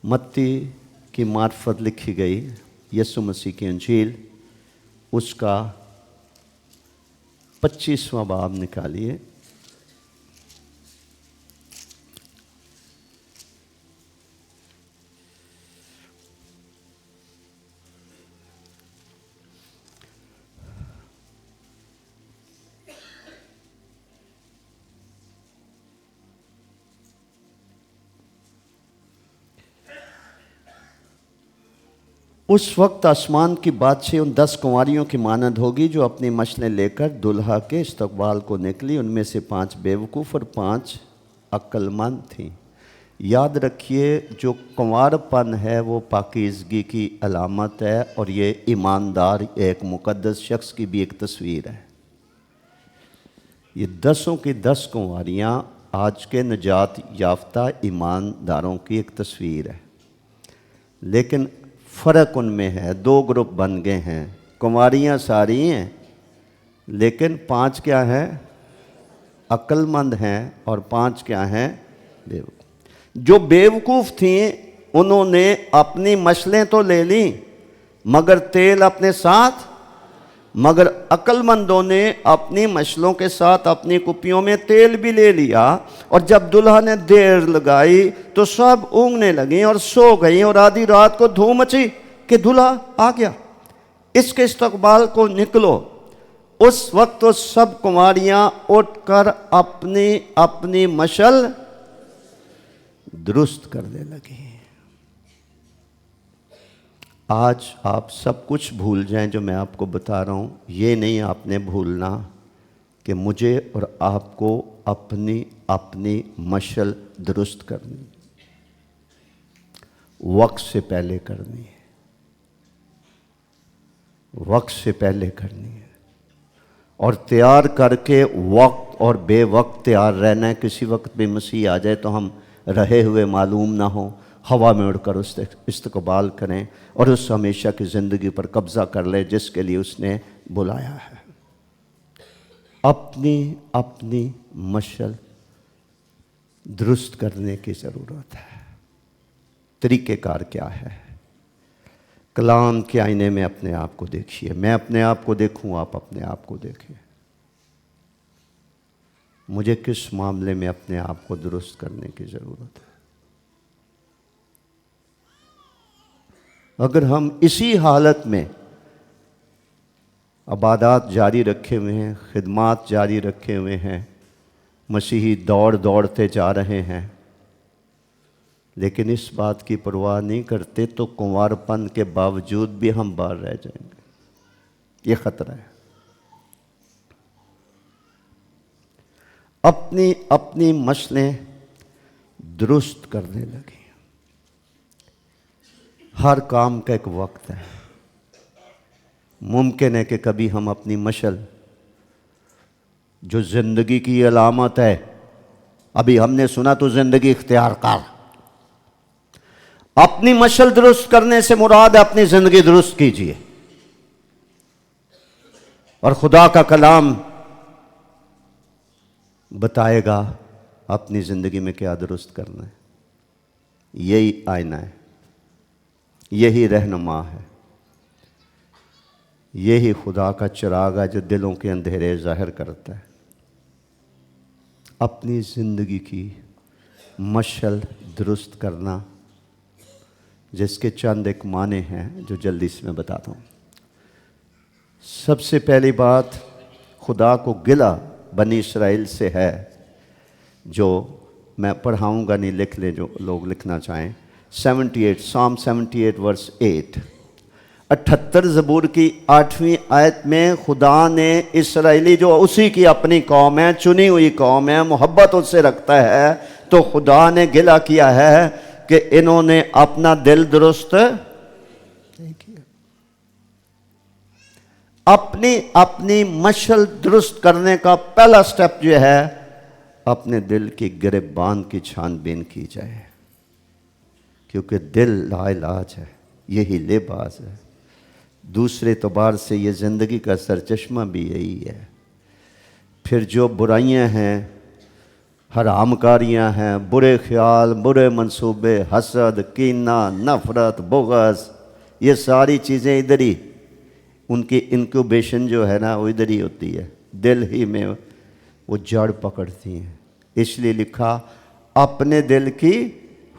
متی کی معرفت لکھی گئی یسوع مسیح کی انجیل، اس کا 25واں باب نکالیے۔ اس وقت آسمان کی بادشاہی ان 10 کنواریوں کی مانند ہوگی جو اپنی مشلیں لے کر دلہا کے استقبال کو نکلی۔ ان میں سے 5 بیوقوف اور 5 عقل مند تھیں۔ یاد رکھیے، جو کنوار پن ہے وہ پاکیزگی کی علامت ہے، اور یہ ایماندار ایک مقدس شخص کی بھی ایک تصویر ہے۔ یہ 10 کی 10 کنواریاں آج کے نجات یافتہ ایمانداروں کی ایک تصویر ہے، لیکن فرق ان میں ہے، 2 گروپ بن گئے ہیں۔ کنواریاں ساری ہیں لیکن 5 کیا ہیں؟ عقل مند ہیں، اور 5 کیا ہیں؟ بیوقوف۔ جو بیوقوف تھیں انہوں نے اپنی مشلیں تو لے لیں مگر تیل اپنے ساتھ، مگر عقل مندوں نے اپنی مشلوں کے ساتھ اپنی کپیوں میں تیل بھی لے لیا، اور جب دلہا نے دیر لگائی تو سب اونگنے لگیں اور سو گئیں، اور آدھی رات کو دھوم مچی کہ دلہا آ گیا، اس کے استقبال کو نکلو۔ اس وقت وہ سب کنواریاں اٹھ کر اپنی اپنی مشل درست کرنے لگیں۔ آج آپ سب کچھ بھول جائیں جو میں آپ کو بتا رہا ہوں، یہ نہیں آپ نے بھولنا کہ مجھے اور آپ کو اپنی اپنی مشل درست کرنی، وقت سے پہلے کرنی ہے، وقت سے پہلے کرنی ہے، اور تیار کر کے وقت اور بے وقت تیار رہنا ہے۔ کسی وقت بھی مسیح آ جائے تو ہم رہے ہوئے معلوم نہ ہوں، ہوا میں اڑ کر اس استقبال کریں اور اس ہمیشہ کی زندگی پر قبضہ کر لیں جس کے لیے اس نے بلایا ہے۔ اپنی اپنی مشل درست کرنے کی ضرورت ہے۔ طریقہ کار کیا ہے؟ کلام کے آئینے میں اپنے آپ کو دیکھیے، میں اپنے آپ کو دیکھوں، آپ اپنے آپ کو دیکھیں۔ مجھے کس معاملے میں اپنے آپ کو درست کرنے کی ضرورت ہے؟ اگر ہم اسی حالت میں عبادات جاری رکھے ہوئے ہیں، خدمات جاری رکھے ہوئے ہیں، مسیحی دوڑتے جا رہے ہیں، لیکن اس بات کی پرواہ نہیں کرتے تو کنوارپن کے باوجود بھی ہم باہر رہ جائیں گے۔ یہ خطرہ ہے۔ اپنی اپنی مشلیں درست کرنے لگی۔ ہر کام کا ایک وقت ہے۔ ممکن ہے کہ کبھی ہم اپنی مشل جو زندگی کی علامت ہے، ابھی ہم نے سنا تو زندگی اختیار کر، اپنی مشل درست کرنے سے مراد ہے اپنی زندگی درست کیجیے، اور خدا کا کلام بتائے گا اپنی زندگی میں کیا درست کرنا ہے۔ یہی آئینہ ہے، یہی رہنما ہے، یہی خدا کا چراغ ہے جو دلوں کے اندھیرے ظاہر کرتا ہے۔ اپنی زندگی کی مشل درست کرنا، جس کے چند ایک معنی ہیں جو جلدی سے میں بتاتا ہوں۔ سب سے پہلی بات، خدا کو گلہ بنی اسرائیل سے ہے، جو میں پڑھاؤں گا نہیں، لکھ لیں جو لوگ لکھنا چاہیں۔ 78 Psalm 78 verse 8، 78 زبور کی 8ویں آیت میں خدا نے اسرائیلی جو اسی کی اپنی قوم ہے، چنی ہوئی قوم ہے، محبت اس سے رکھتا ہے، تو خدا نے گلہ کیا ہے کہ انہوں نے اپنا دل درست نہیں کیا۔ اپنی مشل درست کرنے کا پہلا سٹیپ جو ہے، اپنے دل کی گریبان کی چھان بین کی جائے، کیونکہ دل لا علاج ہے، یہی لباس ہے۔ دوسرے اعتبار سے یہ زندگی کا سرچشمہ بھی یہی ہے۔ پھر جو برائیاں ہیں، حرام کاریاں ہیں، برے خیال، برے منصوبے، حسد، کینہ، نفرت، بغض، یہ ساری چیزیں ادھر ہی، ان کی انکیوبیشن جو ہے نا وہ ادھر ہی ہوتی ہے، دل ہی میں وہ جڑ پکڑتی ہیں۔ اس لیے لکھا اپنے دل کی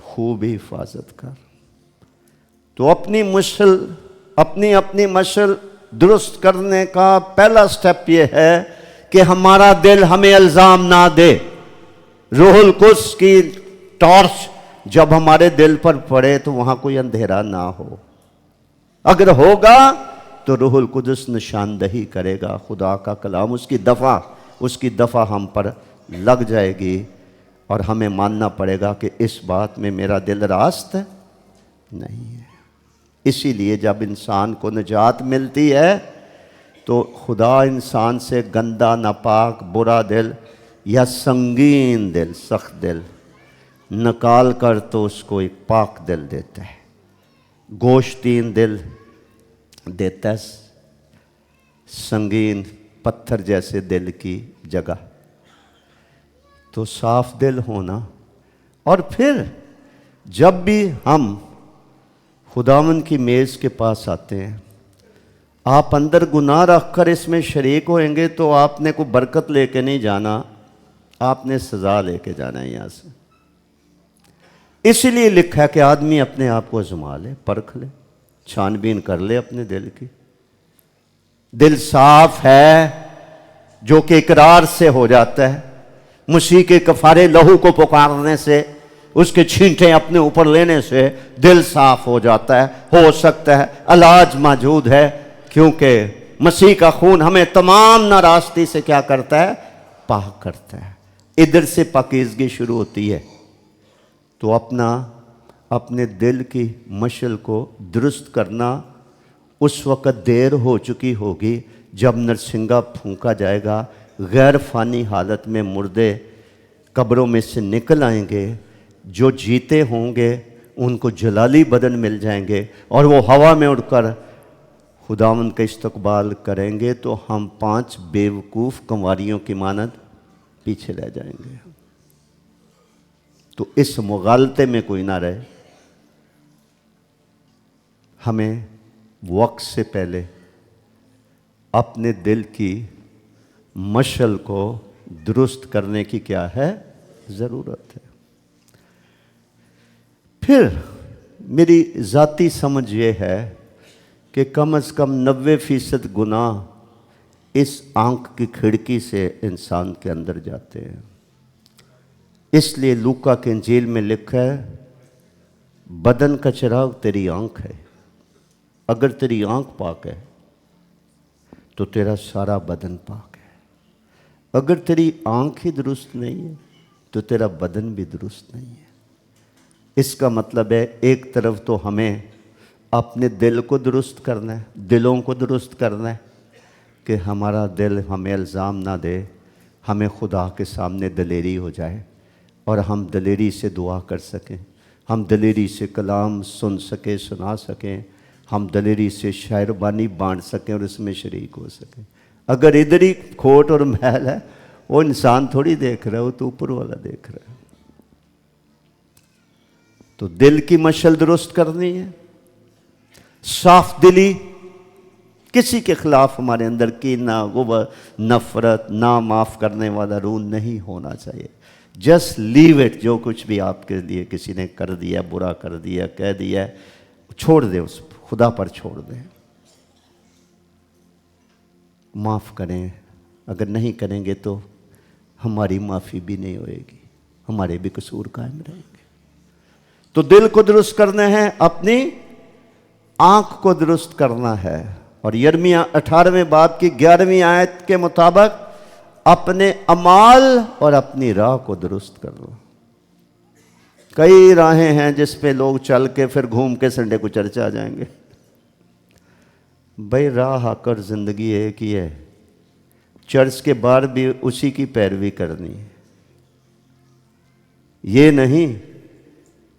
خوب حفاظت کر۔ تو اپنی مشل درست کرنے کا پہلا سٹیپ یہ ہے کہ ہمارا دل ہمیں الزام نہ دے۔ روح القدس کی ٹارچ جب ہمارے دل پر پڑے تو وہاں کوئی اندھیرا نہ ہو، اگر ہوگا تو روح القدس نشاندہی کرے گا، خدا کا کلام اس کی دفعہ ہم پر لگ جائے گی، اور ہمیں ماننا پڑے گا کہ اس بات میں میرا دل راست نہیں ہے۔ اسی لیے جب انسان کو نجات ملتی ہے تو خدا انسان سے گندا، ناپاک، برا دل یا سنگین دل، سخت دل نکال کر تو اس کو ایک پاک دل دیتا ہے، گوشتین دل دیتا ہے، سنگین پتھر جیسے دل کی جگہ۔ تو صاف دل ہونا، اور پھر جب بھی ہم خداوند کی میز کے پاس آتے ہیں، آپ اندر گناہ رکھ کر اس میں شریک ہوئیں گے تو آپ نے کوئی برکت لے کے نہیں جانا، آپ نے سزا لے کے جانا ہے یہاں سے۔ اسی لیے لکھا ہے کہ آدمی اپنے آپ کو آزما لے، پرکھ لے، چھان بین کر لے اپنے دل کی۔ دل صاف ہے جو کہ اقرار سے ہو جاتا ہے، مسیح کے کفارے لہو کو پکارنے سے اس کے چھینٹیں اپنے اوپر لینے سے دل صاف ہو جاتا ہے، ہو سکتا ہے علاج موجود ہے، کیونکہ مسیح کا خون ہمیں تمام ناراستی سے کیا کرتا ہے؟ پاک کرتا ہے۔ ادھر سے پاکیزگی شروع ہوتی ہے۔ تو اپنے دل کی مشل کو درست کرنا اس وقت دیر ہو چکی ہوگی جب نرسنگا پھونکا جائے گا، غیر فانی حالت میں مردے قبروں میں سے نکل آئیں گے، جو جیتے ہوں گے ان کو جلالی بدن مل جائیں گے اور وہ ہوا میں اڑ کر خداوند کا استقبال کریں گے، تو ہم 5 بیوقوف کنواریوں کی مانند پیچھے رہ جائیں گے۔ تو اس مغالطے میں کوئی نہ رہے۔ ہمیں وقت سے پہلے اپنے دل کی مشل کو درست کرنے کی کیا ہے؟ ضرورت ہے۔ پھر میری ذاتی سمجھ یہ ہے کہ کم از کم 90% گناہ اس آنکھ کی کھڑکی سے انسان کے اندر جاتے ہیں۔ اس لیے لوکا کے انجیل میں لکھا ہے، بدن کا چراغ تیری آنکھ ہے۔ اگر تیری آنکھ پاک ہے تو تیرا سارا بدن پاک ہے۔ اگر تیری آنکھ ہی درست نہیں ہے تو تیرا بدن بھی درست نہیں ہے۔ اس کا مطلب ہے ایک طرف تو ہمیں اپنے دل کو درست کرنا ہے، دلوں کو درست کرنا ہے کہ ہمارا دل ہمیں الزام نہ دے، ہمیں خدا کے سامنے دلیری ہو جائے اور ہم دلیری سے دعا کر سکیں، ہم دلیری سے کلام سن سکیں، سنا سکیں، ہم دلیری سے شعر بانی بانٹ سکیں اور اس میں شریک ہو سکیں۔ اگر ادھر ہی کھوٹ اور میل ہے، وہ انسان تھوڑی دیکھ رہا ہے، وہ تو اوپر والا دیکھ رہا ہے۔ تو دل کی مشل درست کرنی ہے، صاف دلی، کسی کے خلاف ہمارے اندر کینہ، غبار، نفرت، نا معاف کرنے والا روح نہیں ہونا چاہیے۔ جسٹ لیو اٹ، جو کچھ بھی آپ کے لیے کسی نے کر دیا، برا کر دیا، کہہ دیا، چھوڑ دیں، اس خدا پر چھوڑ دیں۔ معاف کریں، اگر نہیں کریں گے تو ہماری معافی بھی نہیں ہوئے گی، ہمارے بھی قصور قائم رہیں گے۔ تو دل کو درست کرنا ہے، اپنی آنکھ کو درست کرنا ہے، اور یرمیہ 18ویں باب کی 11ویں آیت کے مطابق اپنے اعمال اور اپنی راہ کو درست کرنا۔ کئی راہیں ہیں جس پہ لوگ چل کے پھر گھوم کے سنڈے کو چرچ آ جائیں گے۔ بھائی راہ آ کر زندگی ایک ہی ہے، چرچ کے باہر بھی اسی کی پیروی کرنی ہے۔ یہ نہیں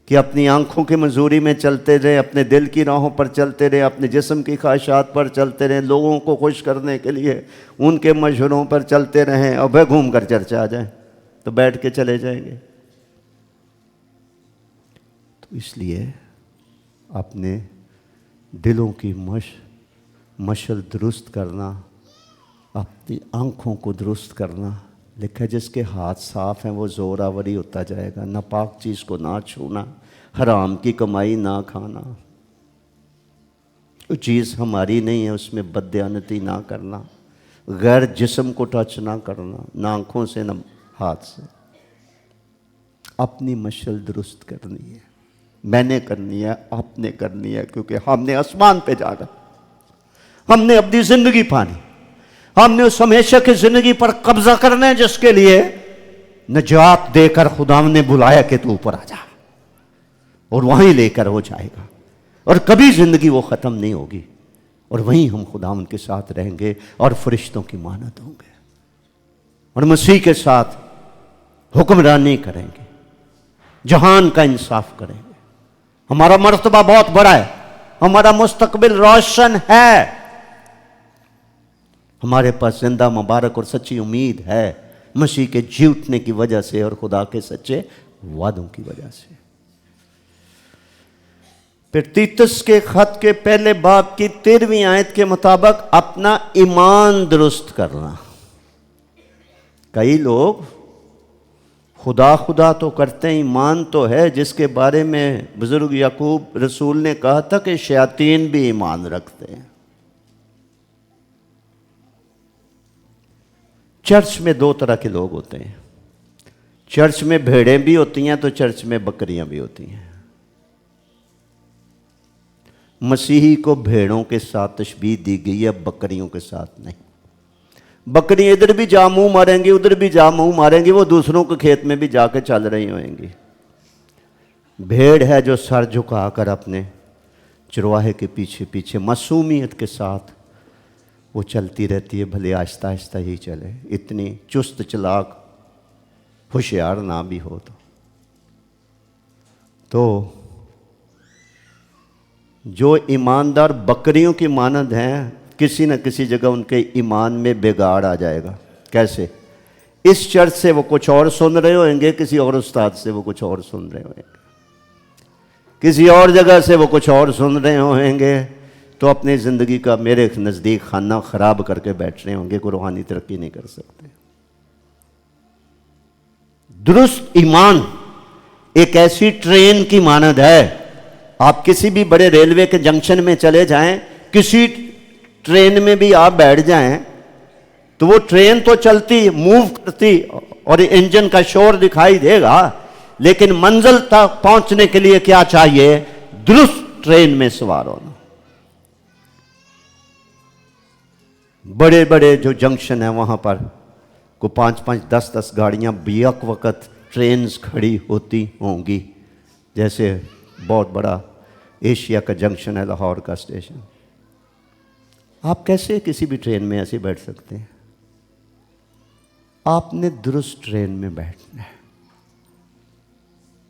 کہ اپنی آنکھوں کی منظوری میں چلتے رہے، اپنے دل کی راہوں پر چلتے رہے، اپنے جسم کی خواہشات پر چلتے رہے، لوگوں کو خوش کرنے کے لیے ان کے مشوروں پر چلتے رہیں اور بھائی گھوم کر چرچ آ جائیں تو بیٹھ کے چلے جائیں گے۔ تو اس لیے اپنے دلوں کی مشل درست کرنا، اپنی آنکھوں کو درست کرنا۔ لکھا ہے جس کے ہاتھ صاف ہیں وہ زور آوری ہوتا جائے گا، ناپاک چیز کو نہ چھونا، حرام کی کمائی نہ کھانا، جو چیز ہماری نہیں ہے اس میں بددیانتی نہ کرنا، غیر جسم کو ٹچ نہ کرنا، نہ آنکھوں سے نہ ہاتھ سے۔ اپنی مشل درست کرنی ہے، میں نے کرنی ہے، آپ نے کرنی ہے، کیونکہ ہم نے آسمان پہ جانا، ہم نے اپنی زندگی پانی، ہم نے اس ہمیشہ کی زندگی پر قبضہ کرنا ہے جس کے لیے نجات دے کر خدا نے بلایا کہ تو اوپر آ جا، اور وہیں لے کر ہو جائے گا، اور کبھی زندگی وہ ختم نہیں ہوگی، اور وہیں ہم خدا ان کے ساتھ رہیں گے اور فرشتوں کی مانند ہوں گے، اور مسیح کے ساتھ حکمرانی کریں گے، جہان کا انصاف کریں گے۔ ہمارا مرتبہ بہت بڑا ہے، ہمارا مستقبل روشن ہے، ہمارے پاس زندہ مبارک اور سچی امید ہے، مسیح کے جی اٹھنے کی وجہ سے اور خدا کے سچے وعدوں کی وجہ سے۔ پھر تیتس کے خط کے پہلے باب کی 13ویں آیت کے مطابق اپنا ایمان درست کرنا۔ کئی لوگ خدا خدا تو کرتے ہیں، ایمان تو ہے، جس کے بارے میں بزرگ یعقوب رسول نے کہا تھا کہ شیاطین بھی ایمان رکھتے ہیں۔ چرچ میں 2 طرح کے لوگ ہوتے ہیں، چرچ میں بھیڑیں بھی ہوتی ہیں تو چرچ میں بکریاں بھی ہوتی ہیں۔ مسیحی کو بھیڑوں کے ساتھ تشبیہ دی گئی ہے، بکریوں کے ساتھ نہیں۔ بکری ادھر بھی جا منہ ماریں گی، ادھر بھی جا منہ ماریں گی، وہ دوسروں کے کھیت میں بھی جا کے چل رہی ہوئیں گی۔ بھیڑ ہے جو سر جھکا کر اپنے چرواہے کے پیچھے پیچھے معصومیت کے ساتھ وہ چلتی رہتی ہے، بھلے آہستہ آہستہ ہی چلے، اتنی چست چلاک ہوشیار نہ بھی ہو تو جو ایماندار بکریوں کی مانند ہیں، کسی نہ کسی جگہ ان کے ایمان میں بگاڑ آ جائے گا۔ کیسے؟ اس چرچ سے وہ کچھ اور سن رہے ہوئیں گے، کسی اور استاد سے وہ کچھ اور سن رہے ہوئیں گے، کسی اور جگہ سے وہ کچھ اور سن رہے ہوئیں گے، تو اپنی زندگی کا میرے نزدیک خانہ خراب کر کے بیٹھ رہے ہوں گے، کوئی روحانی ترقی نہیں کر سکتے۔ درست ایمان ایک ایسی ٹرین کی مانند ہے، آپ کسی بھی بڑے ریلوے کے جنکشن میں چلے جائیں، کسی ٹرین میں بھی آپ بیٹھ جائیں تو وہ ٹرین تو چلتی، موو کرتی اور انجن کا شور دکھائی دے گا، لیکن منزل تک پہنچنے کے لیے کیا چاہیے؟ درست ٹرین میں سوار ہونا۔ بڑے بڑے جو جنکشن ہیں وہاں پر کو 5-5 10-10 گاڑیاں بیک وقت ٹرینز کھڑی ہوتی ہوں گی، جیسے بہت بڑا ایشیا کا جنکشن ہے لاہور کا اسٹیشن۔ آپ کیسے کسی بھی ٹرین میں ایسے بیٹھ سکتے ہیں؟ آپ نے درست ٹرین میں بیٹھنا ہے،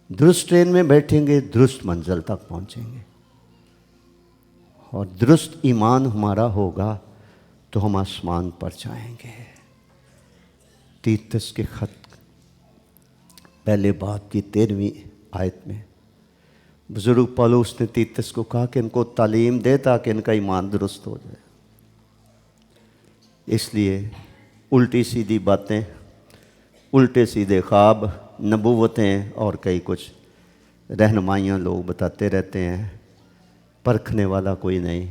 درست ٹرین میں بیٹھیں گے، درست منزل تک پہنچیں گے، اور درست ایمان ہمارا ہوگا تو ہم آسمان پر جائیں گے۔ تیتس کے خط پہلے باب کی 13ویں آیت میں بزرگ پولس نے تیتس کو کہا کہ ان کو تعلیم دے تاکہ ان کا ایمان درست ہو جائے۔ اس لیے الٹی سیدھی باتیں، الٹے سیدھے خواب، نبوتیں اور کئی کچھ رہنمائیاں لوگ بتاتے رہتے ہیں، پرکھنے والا کوئی نہیں۔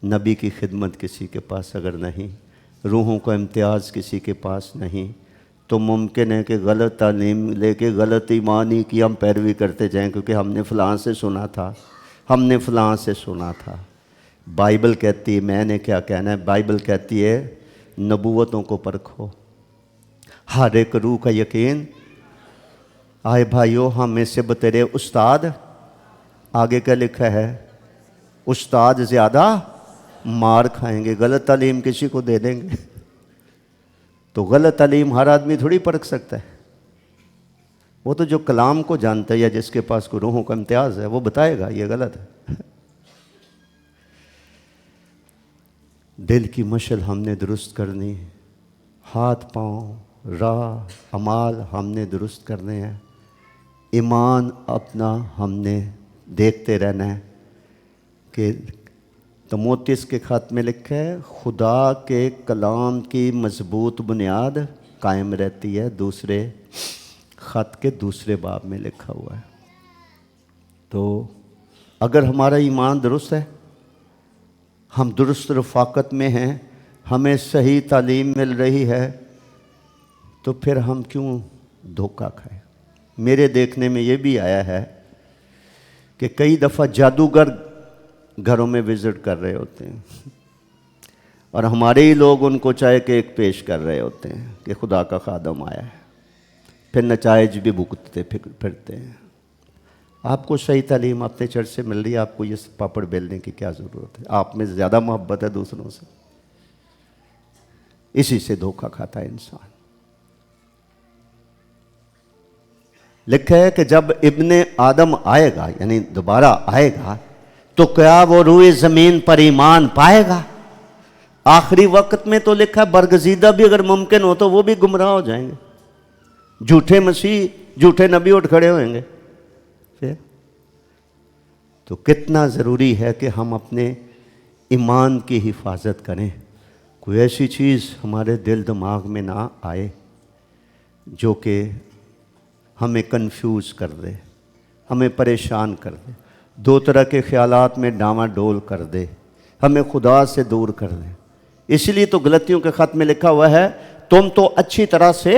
نبی کی خدمت کسی کے پاس اگر نہیں، روحوں کا امتیاز کسی کے پاس نہیں، تو ممکن ہے کہ غلط تعلیم لے کے غلط ایمان ہی کی ہم پیروی کرتے جائیں، کیونکہ ہم نے فلاں سے سنا تھا، ہم نے فلاں سے سنا تھا۔ بائبل کہتی ہے، میں نے کیا کہنا ہے، بائبل کہتی ہے نبوتوں کو پرکھو، ہر ایک روح کا یقین آئے۔ بھائیو، ہم میں سے بتیرے استاد، آگے کیا لکھا ہے؟ استاد زیادہ مار کھائیں گے۔ غلط تعلیم کسی کو دے دیں گے تو غلط تعلیم ہر آدمی تھوڑی پرکھ سکتا ہے۔ وہ تو جو کلام کو جانتا ہے یا جس کے پاس کوئی روحوں کا امتیاز ہے وہ بتائے گا یہ غلط ہے۔ دل کی مشل ہم نے درست کرنی، ہاتھ پاؤں، راہ، اعمال ہم نے درست کرنے ہیں، ایمان اپنا ہم نے دیکھتے رہنا ہے کہ تموتیس کے خط میں لکھا ہے خدا کے کلام کی مضبوط بنیاد قائم رہتی ہے، دوسرے خط کے دوسرے باب میں لکھا ہوا ہے۔ تو اگر ہمارا ایمان درست ہے، ہم درست رفاقت میں ہیں، ہمیں صحیح تعلیم مل رہی ہے، تو پھر ہم کیوں دھوکہ کھائیں؟ میرے دیکھنے میں یہ بھی آیا ہے کہ کئی دفعہ جادوگر گھروں میں وزٹ کر رہے ہوتے ہیں اور ہمارے ہی لوگ ان کو چائے کیک پیش کر رہے ہوتے ہیں کہ خدا کا خادم آیا ہے، پھر نتائج بھی بھگتتے پھرتے ہیں۔ آپ کو صحیح تعلیم اپنے چرچ سے مل رہی ہے، آپ کو یہ پاپڑ بیلنے کی کیا ضرورت ہے؟ آپ میں زیادہ محبت ہے دوسروں سے، اسی سے دھوکہ کھاتا ہے انسان۔ لکھا ہے کہ جب ابن آدم آئے گا، یعنی دوبارہ آئے گا، تو کیا وہ روئے زمین پر ایمان پائے گا؟ آخری وقت میں تو لکھا ہے برگزیدہ بھی اگر ممکن ہو تو وہ بھی گمراہ ہو جائیں گے، جھوٹے مسیح، جھوٹے نبی اٹھ کھڑے ہوئیں گے۔ پھر تو کتنا ضروری ہے کہ ہم اپنے ایمان کی حفاظت کریں، کوئی ایسی چیز ہمارے دل دماغ میں نہ آئے جو کہ ہمیں کنفیوز کر دے، ہمیں پریشان کر دے، دو طرح کے خیالات میں ڈاواں ڈول کر دے، ہمیں خدا سے دور کر دے۔ اس لیے تو غلطیوں کے خط میں لکھا ہوا ہے تم تو اچھی طرح سے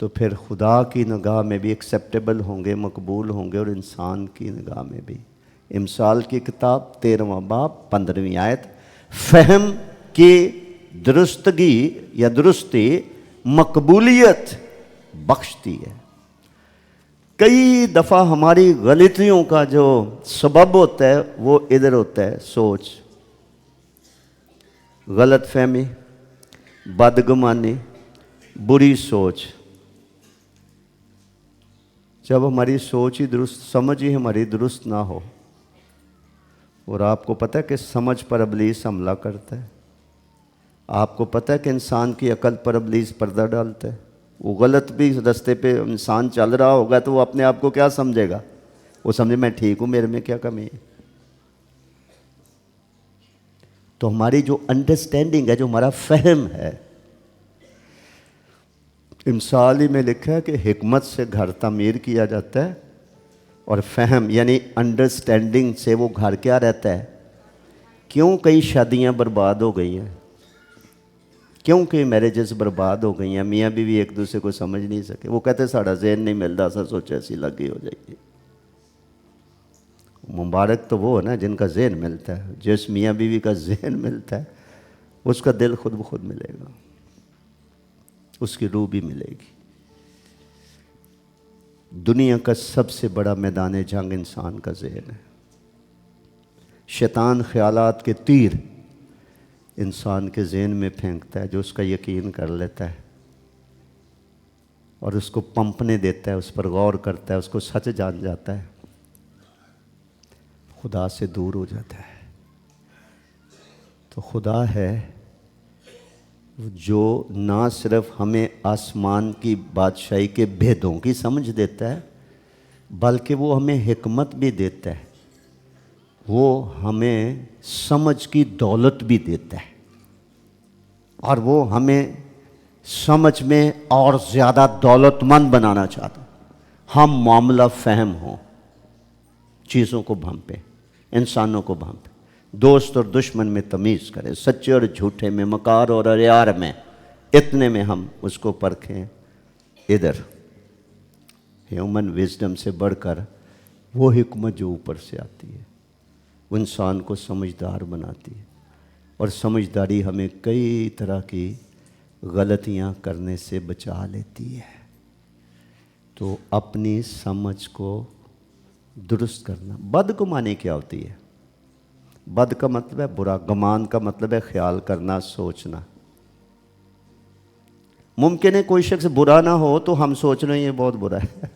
تو پھر خدا کی نگاہ میں بھی ایکسیپٹیبل ہوں گے، مقبول ہوں گے، اور انسان کی نگاہ میں بھی۔ امثال کی کتاب 13واں باب 15ویں آیت، فہم کی درستگی یا درستی مقبولیت بخشتی ہے۔ کئی دفعہ ہماری غلطیوں کا جو سبب ہوتا ہے وہ ادھر ہوتا ہے، سوچ، غلط فہمی، بدگمانی، بری سوچ۔ جب ہماری سوچ ہی درست، سمجھ ہی ہماری درست نہ ہو، اور آپ کو پتہ ہے کہ سمجھ پر ابلیس حملہ کرتا ہے، آپ کو پتہ ہے کہ انسان کی عقل پر ابلیس پردہ ڈالتا ہے، وہ غلط بھی رستے پہ انسان چل رہا ہوگا تو وہ اپنے آپ کو کیا سمجھے گا؟ وہ سمجھے میں ٹھیک ہوں، میرے میں کیا کمی ہے۔ تو ہماری جو انڈرسٹینڈنگ ہے، جو ہمارا فہم ہے، امثال ہی میں لکھا ہے کہ حکمت سے گھر تعمیر کیا جاتا ہے، اور فہم یعنی انڈرسٹینڈنگ سے وہ گھر کیا رہتا ہے۔ کیوں کئی شادیاں برباد ہو گئی ہیں؟ کیوں کئی میریجز برباد ہو گئی ہیں؟ میاں بیوی ایک دوسرے کو سمجھ نہیں سکے۔ وہ کہتے ساڑھا ذہن نہیں ملتا، سا سوچے ایسی لگی ہو جائے گی۔ مبارک تو وہ ہے نا جن کا ذہن ملتا ہے۔ جس میاں بیوی کا ذہن ملتا ہے اس کا دل خود بخود ملے گا، اس کی روح بھی ملے گی۔ دنیا کا سب سے بڑا میدان جنگ انسان کا ذہن ہے۔ شیطان خیالات کے تیر انسان کے ذہن میں پھینکتا ہے، جو اس کا یقین کر لیتا ہے اور اس کو پمپنے دیتا ہے، اس پر غور کرتا ہے، اس کو سچ جان جاتا ہے، خدا سے دور ہو جاتا ہے۔ تو خدا ہے جو نہ صرف ہمیں آسمان کی بادشاہی کے بھیدوں کی سمجھ دیتا ہے، بلکہ وہ ہمیں حکمت بھی دیتا ہے، وہ ہمیں سمجھ کی دولت بھی دیتا ہے، اور وہ ہمیں سمجھ میں اور زیادہ دولت مند بنانا چاہتا ہے۔ ہم معاملہ فہم ہوں، چیزوں کو بھانپیں، انسانوں کو بھانپیں، دوست اور دشمن میں تمیز کریں، سچے اور جھوٹے میں، مکار اور اریار میں، اتنے میں ہم اس کو پرکھیں۔ ادھر ہیومن وزڈم سے بڑھ کر وہ حکمت جو اوپر سے آتی ہے، وہ انسان کو سمجھدار بناتی ہے، اور سمجھداری ہمیں کئی طرح کی غلطیاں کرنے سے بچا لیتی ہے۔ تو اپنی سمجھ کو درست کرنا۔ بدگمانی کیا ہوتی ہے؟ بد کا مطلب ہے برا، گمان کا مطلب ہے خیال کرنا، سوچنا۔ ممکن ہے کوئی شخص برا نہ ہو تو ہم سوچ رہے ہیں یہ بہت برا ہے۔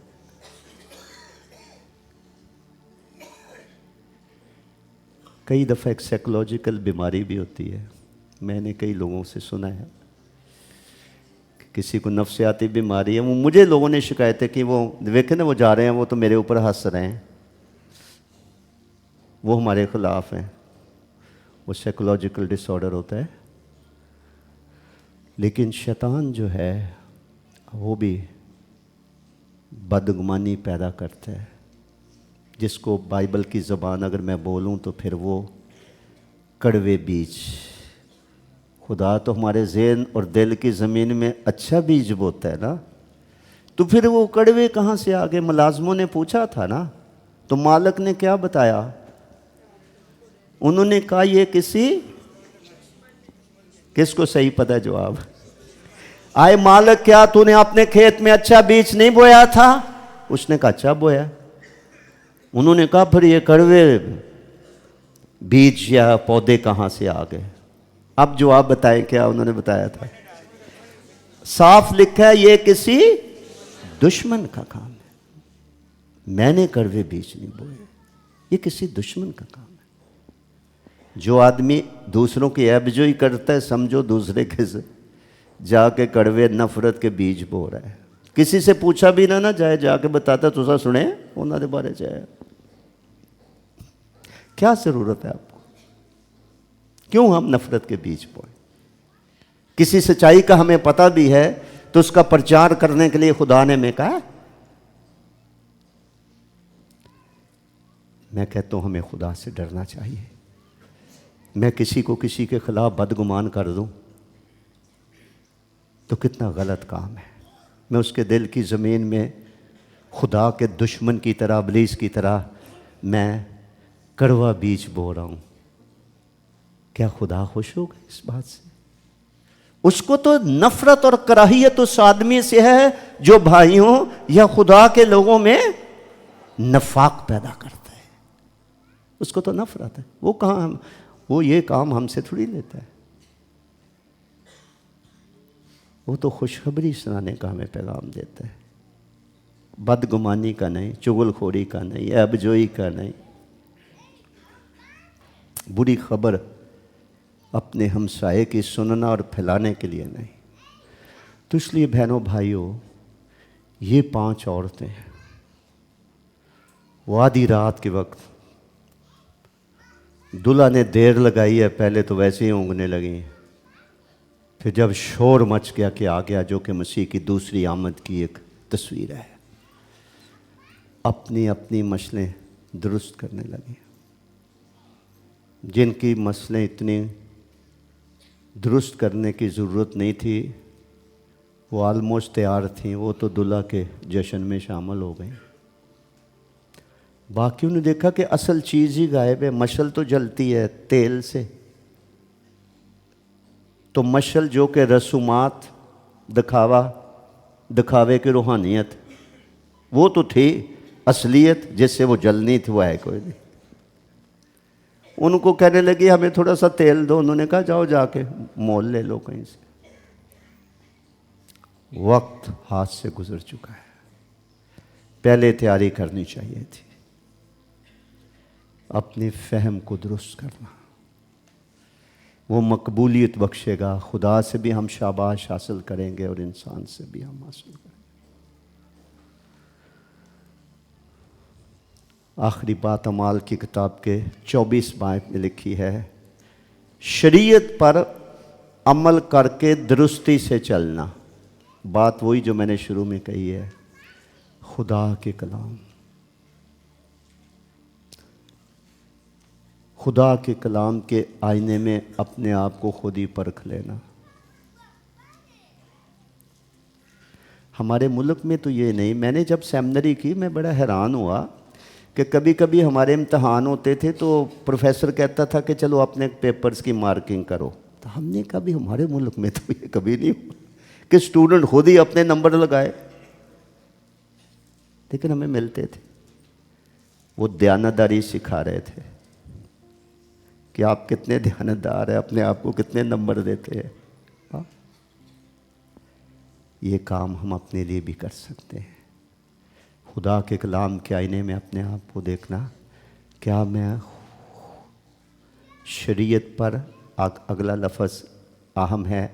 کئی دفعہ ایک سائیکولوجیکل بیماری بھی ہوتی ہے، میں نے کئی لوگوں سے سنا ہے کہ کسی کو نفسیاتی بیماری ہے، وہ مجھے لوگوں نے شکایت ہے کہ وہ دیکھیں نا وہ جا رہے ہیں، وہ تو میرے اوپر ہنس رہے ہیں، وہ ہمارے خلاف ہیں، وہ سائیکولوجیکل ڈس آرڈر ہوتا ہے۔ لیکن شیطان جو ہے وہ بھی بدگمانی پیدا کرتا ہے، جس کو بائبل کی زبان اگر میں بولوں تو پھر وہ کڑوے بیج۔ خدا تو ہمارے ذہن اور دل کی زمین میں اچھا بیج بوتا ہے نا، تو پھر وہ کڑوے کہاں سے آگے؟ ملازموں نے پوچھا تھا نا، تو مالک نے کیا بتایا؟ انہوں نے کہا یہ کس کو صحیح پتہ جواب؟ آئے مالک کیا تو نے اپنے کھیت میں اچھا بیج نہیں بویا تھا؟ اس نے کہا اچھا بویا۔ انہوں نے کہا پھر یہ کڑوے بیج یا پودے کہاں سے آ گئے؟ اب جواب بتائیں کیا انہوں نے بتایا تھا؟ صاف لکھا ہے یہ کسی دشمن کا کام ہے، میں نے کڑوے بیج نہیں بوئے، یہ کسی دشمن کا کام ہے۔ جو آدمی دوسروں کی عیب جوئی کرتا ہے، سمجھو دوسرے کے جا کے کڑوے نفرت کے بیج بو رہا ہے۔ کسی سے پوچھا بھی نہ جائے، جا کے بتاتا تسا سنے انہوں نے بارے جائے۔ کیا ضرورت ہے آپ کو؟ کیوں ہم نفرت کے بیج بوئیں؟ کسی سچائی کا ہمیں پتہ بھی ہے تو اس کا پرچار کرنے کے لیے خدا نے ہمیں کہا۔ میں کہتا ہوں ہمیں خدا سے ڈرنا چاہیے۔ میں کسی کو کسی کے خلاف بدگمان کر دوں تو کتنا غلط کام ہے۔ میں اس کے دل کی زمین میں خدا کے دشمن کی طرح، ابلیس کی طرح میں کڑوا بیج بو رہا ہوں، کیا خدا خوش ہوگا اس بات سے؟ اس کو تو نفرت اور کراہیت اس آدمی سے ہے جو بھائیوں یا خدا کے لوگوں میں نفاق پیدا کرتا ہے، اس کو تو نفرت ہے۔ وہ کہاں، وہ یہ کام ہم سے تھوڑی لیتا ہے، وہ تو خوشخبری سنانے کا ہمیں پیغام دیتا ہے، بدگمانی کا نہیں، چغل خوری کا نہیں، عیب جوئی کا نہیں، بری خبر اپنے ہمسائے کی سننا اور پھیلانے کے لیے نہیں۔ تو اس لیے بہنوں بھائیوں، یہ 5 عورتیں ہیں، وہ آدھی رات کے وقت دلہا نے دیر لگائی ہے، پہلے تو ویسے ہی اونگنے لگی، پھر جب شور مچ گیا کہ آ گیا، جو کہ مسیح کی دوسری آمد کی ایک تصویر ہے، اپنی اپنی مشلیں درست کرنے لگی۔ جن کی مسلیں اتنی درست کرنے کی ضرورت نہیں تھی، وہ آلموسٹ تیار تھیں، وہ تو دلہا کے جشن میں شامل ہو گئیں۔ باقیوں نے دیکھا کہ اصل چیز ہی غائب ہے، مشل تو جلتی ہے تیل سے، تو مشل جو کہ رسومات، دکھاوے کی روحانیت، وہ تو تھی، اصلیت جس سے وہ جلنی تھی وہ ہے کوئی نہیں۔ ان کو کہنے لگی ہمیں تھوڑا سا تیل دو، انہوں نے کہا جاؤ جا کے مول لے لو کہیں سے۔ وقت ہاتھ سے گزر چکا ہے، پہلے تیاری کرنی چاہیے تھی، اپنی فہم کو درست کرنا، وہ مقبولیت بخشے گا، خدا سے بھی ہم شاباش حاصل کریں گے اور انسان سے بھی ہم حاصل کریں گے۔ آخری بات اعمال کی کتاب کے 24 آیت میں لکھی ہے، شریعت پر عمل کر کے درستی سے چلنا۔ بات وہی جو میں نے شروع میں کہی ہے، خدا کے کلام، خدا کے کلام کے آئینے میں اپنے آپ کو خود ہی پرکھ لینا۔ ہمارے ملک میں تو یہ نہیں، میں نے جب سیمنری کی میں بڑا حیران ہوا کہ کبھی کبھی ہمارے امتحان ہوتے تھے تو پروفیسر کہتا تھا کہ چلو اپنے پیپرز کی مارکنگ کرو، تو ہم نے کبھی، ہمارے ملک میں تو یہ کبھی نہیں ہوا کہ اسٹوڈنٹ خود ہی اپنے نمبر لگائے، لیکن ہمیں ملتے تھے۔ وہ دیانتداری سکھا رہے تھے کہ آپ کتنے دیانتدار ہیں، اپنے آپ کو کتنے نمبر دیتے ہیں۔ ہاں، یہ کام ہم اپنے لیے بھی کر سکتے ہیں، خدا کے کلام کے آئینے میں اپنے آپ کو دیکھنا، کیا میں شریعت پر، اگلا لفظ اہم ہے،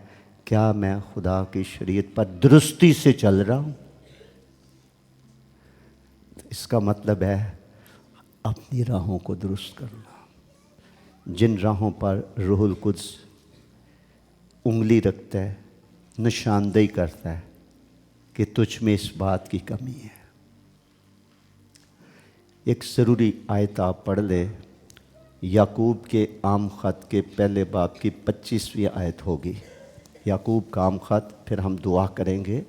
کیا میں خدا کی شریعت پر درستی سے چل رہا ہوں؟ اس کا مطلب ہے اپنی راہوں کو درست کرنا، جن راہوں پر روح القدس انگلی رکھتا ہے، نشاندہی کرتا ہے کہ تجھ میں اس بات کی کمی ہے۔ ایک ضروری آیت آپ پڑھ لیں، یعقوب کے عام خط کے پہلے باب کی 25ویں آیت ہوگی، یعقوب کا عام خط، پھر ہم دعا کریں گے،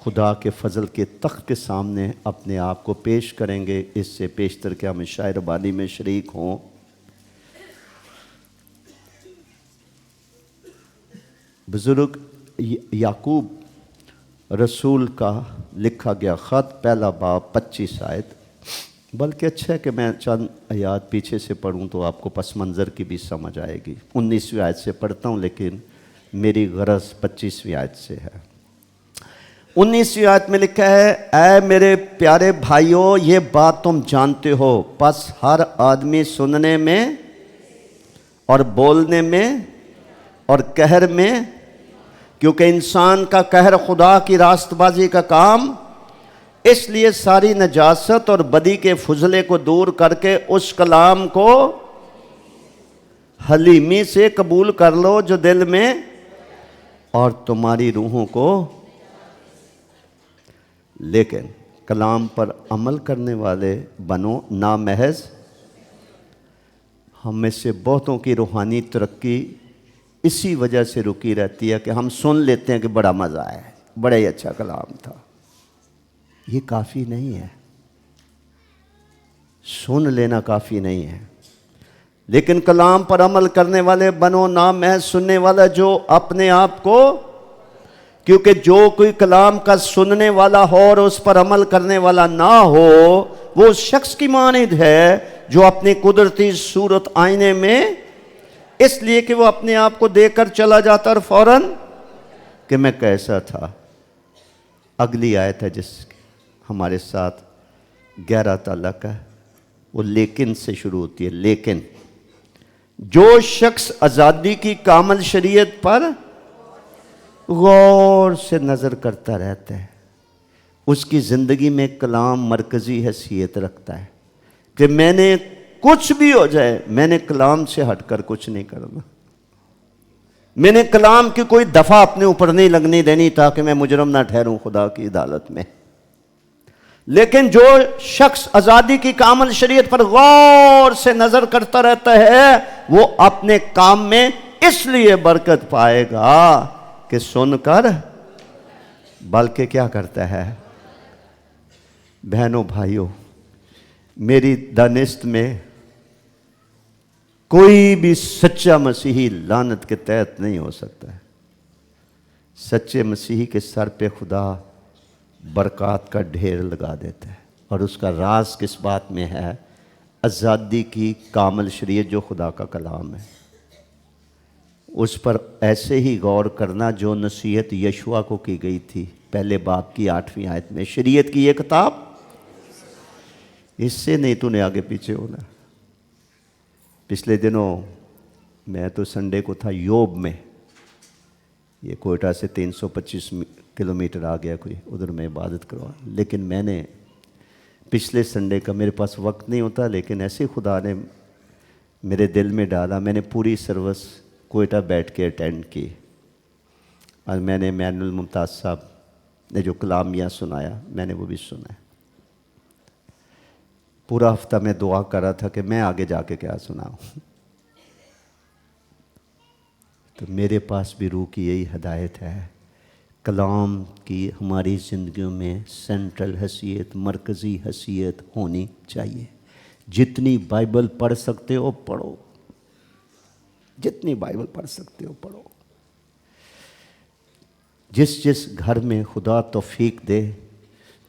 خدا کے فضل کے تخت کے سامنے اپنے آپ کو پیش کریں گے، اس سے پیشتر کے ہم شاعر بانی میں شریک ہوں۔ بزرگ یعقوب رسول کا لکھا گیا خط، پہلا باب 25 آیت، بلکہ اچھا ہے کہ میں چند آیات پیچھے سے پڑھوں تو آپ کو پس منظر کی بھی سمجھ آئے گی۔ 19ویں آیت سے پڑھتا ہوں، لیکن میری غرض 25ویں آیت سے ہے۔ 19ویں آیت میں لکھا ہے، اے میرے پیارے بھائیوں، یہ بات تم جانتے ہو، پس ہر آدمی سننے میں اور بولنے میں اور قہر میں، کیونکہ انسان کا قہر خدا کی راست بازی کا کام، اس لیے ساری نجاست اور بدی کے فضلے کو دور کر کے اس کلام کو حلیمی سے قبول کر لو جو دل میں اور تمہاری روحوں کو، لیکن کلام پر عمل کرنے والے بنو، نہ محض۔ ہم میں سے بہتوں کی روحانی ترقی اسی وجہ سے رکی رہتی ہے کہ ہم سن لیتے ہیں کہ بڑا مزہ ہے، بڑا ہی اچھا کلام تھا. یہ کافی نہیں ہے، سن لینا کافی نہیں ہے، لیکن کلام پر عمل کرنے والے بنو. نام ہے سننے والا جو اپنے آپ کو، کیونکہ جو کوئی کلام کا سننے والا ہو اور اس پر عمل کرنے والا نہ ہو، وہ اس شخص کی مانند ہے جو اپنی قدرتی صورت آئینے میں، اس لیے کہ وہ اپنے آپ کو دیکھ کر چلا جاتا اور فوراً کہ میں کیسا تھا. اگلی آیت ہے جس ہمارے ساتھ گہرا تعلق ہے، وہ لیکن سے شروع ہوتی ہے. لیکن جو شخص آزادی کی کامل شریعت پر غور سے نظر کرتا رہتا ہے، اس کی زندگی میں کلام مرکزی حیثیت رکھتا ہے کہ میں نے کچھ بھی ہو جائے، میں نے کلام سے ہٹ کر کچھ نہیں کرنا. میں نے کلام کی کوئی دفعہ اپنے اوپر نہیں لگنے دینی تاکہ میں مجرم نہ ٹھہروں خدا کی عدالت میں. لیکن جو شخص آزادی کی کامل شریعت پر غور سے نظر کرتا رہتا ہے، وہ اپنے کام میں اس لیے برکت پائے گا کہ سن کر، بلکہ کیا کرتا ہے. بہنوں بھائیوں، میری دانست میں کوئی بھی سچا مسیحی لعنت کے تحت نہیں ہو سکتا ہے. سچے مسیحی کے سر پہ خدا برکات کا ڈھیر لگا دیتا ہے، اور اس کا راز کس بات میں ہے؟ آزادی کی کامل شریعت جو خدا کا کلام ہے، اس پر ایسے ہی غور کرنا جو نصیحت یشوع کو کی گئی تھی پہلے باب کی 8ویں آیت میں. شریعت کی یہ کتاب، اس سے نہیں تو نے آگے پیچھے ہونا. پچھلے دنوں میں تو سنڈے کو تھا یوب میں، یہ کوئٹہ سے 325 کلومیٹر آ گیا کوئی، ادھر میں عبادت کروا. لیکن میں نے پچھلے سنڈے کا، میرے پاس وقت نہیں ہوتا، لیکن ایسے خدا نے میرے دل میں ڈالا، میں نے پوری سروس کوئٹہ بیٹھ کے اٹینڈ کی. اور میں نے مینول ممتاز صاحب نے جو کلامیہ سنایا، میں نے وہ بھی سنا ہے. پورا ہفتہ میں دعا کر رہا تھا کہ میں آگے جا کے کیا سناؤں. تو میرے پاس بھی روح کی یہی ہدایت ہے، کلام کی ہماری زندگیوں میں سینٹرل حیثیت، مرکزی حیثیت ہونی چاہیے. جتنی بائبل پڑھ سکتے ہو پڑھو، جتنی بائبل پڑھ سکتے ہو پڑھو. جس گھر میں خدا توفیق دے،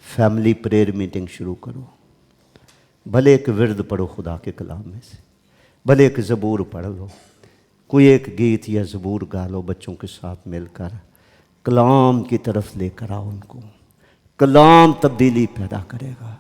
فیملی پریئر میٹنگ شروع کرو. بھلے ایک ورد پڑھو خدا کے کلام میں سے، بھلے ایک زبور پڑھ لو، کوئی ایک گیت یا زبور گا لو بچوں کے ساتھ مل کر. کلام کی طرف لے کر آؤ ان کو. کلام تبدیلی پیدا کرے گا،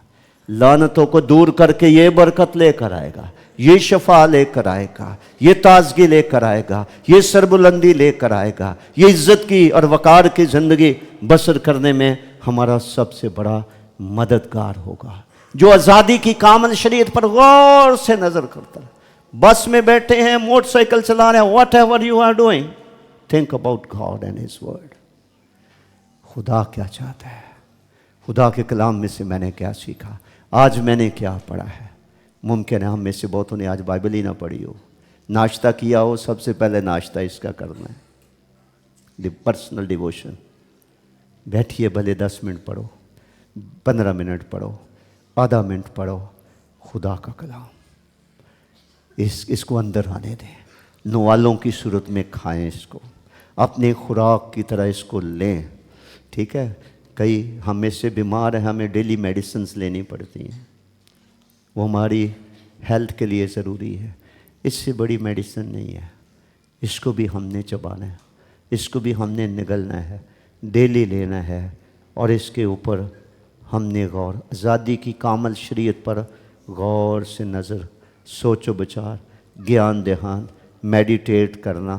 لعنتوں کو دور کر کے یہ برکت لے کر آئے گا، یہ شفا لے کر آئے گا، یہ تازگی لے کر آئے گا، یہ سربلندی لے کر آئے گا، یہ عزت کی اور وقار کی زندگی بسر کرنے میں ہمارا سب سے بڑا مددگار ہوگا. جو آزادی کی کامل شریعت پر غور سے نظر کرتا ہے. بس میں بیٹھے ہیں، موٹر سائیکل چلا رہے ہیں، whatever you are doing, think about God and his word. خدا کیا چاہتا ہے؟ خدا کے کلام میں سے میں نے کیا سیکھا؟ آج میں نے کیا پڑھا ہے؟ ممکن ہے ہم میں سے بہتوں نے آج بائبل ہی نہ پڑھی ہو. ناشتہ کیا ہو، سب سے پہلے ناشتہ اس کا کرنا ہے، پرسنل ڈیووشن. بیٹھیے، بھلے 10 منٹ پڑھو، 15 منٹ پڑھو، آدھا منٹ پڑھو خدا کا کلام. اس کو اندر آنے دیں، نوالوں کی صورت میں کھائیں اس کو، اپنے خوراک کی طرح اس کو لیں. ٹھیک ہے؟ کئی ہم میں سے بیمار ہیں، ہمیں ڈیلی میڈیسنز لینی پڑتی ہیں، وہ ہماری ہیلتھ کے لیے ضروری ہے. اس سے بڑی میڈیسن نہیں ہے. اس کو بھی ہم نے چبانا ہے، اس کو بھی ہم نے نگلنا ہے، ڈیلی لینا ہے. اور اس کے اوپر ہم نے غور، آزادی کی کامل شریعت پر غور سے نظر، سوچ و بچار، گیان دہان، میڈیٹیٹ کرنا.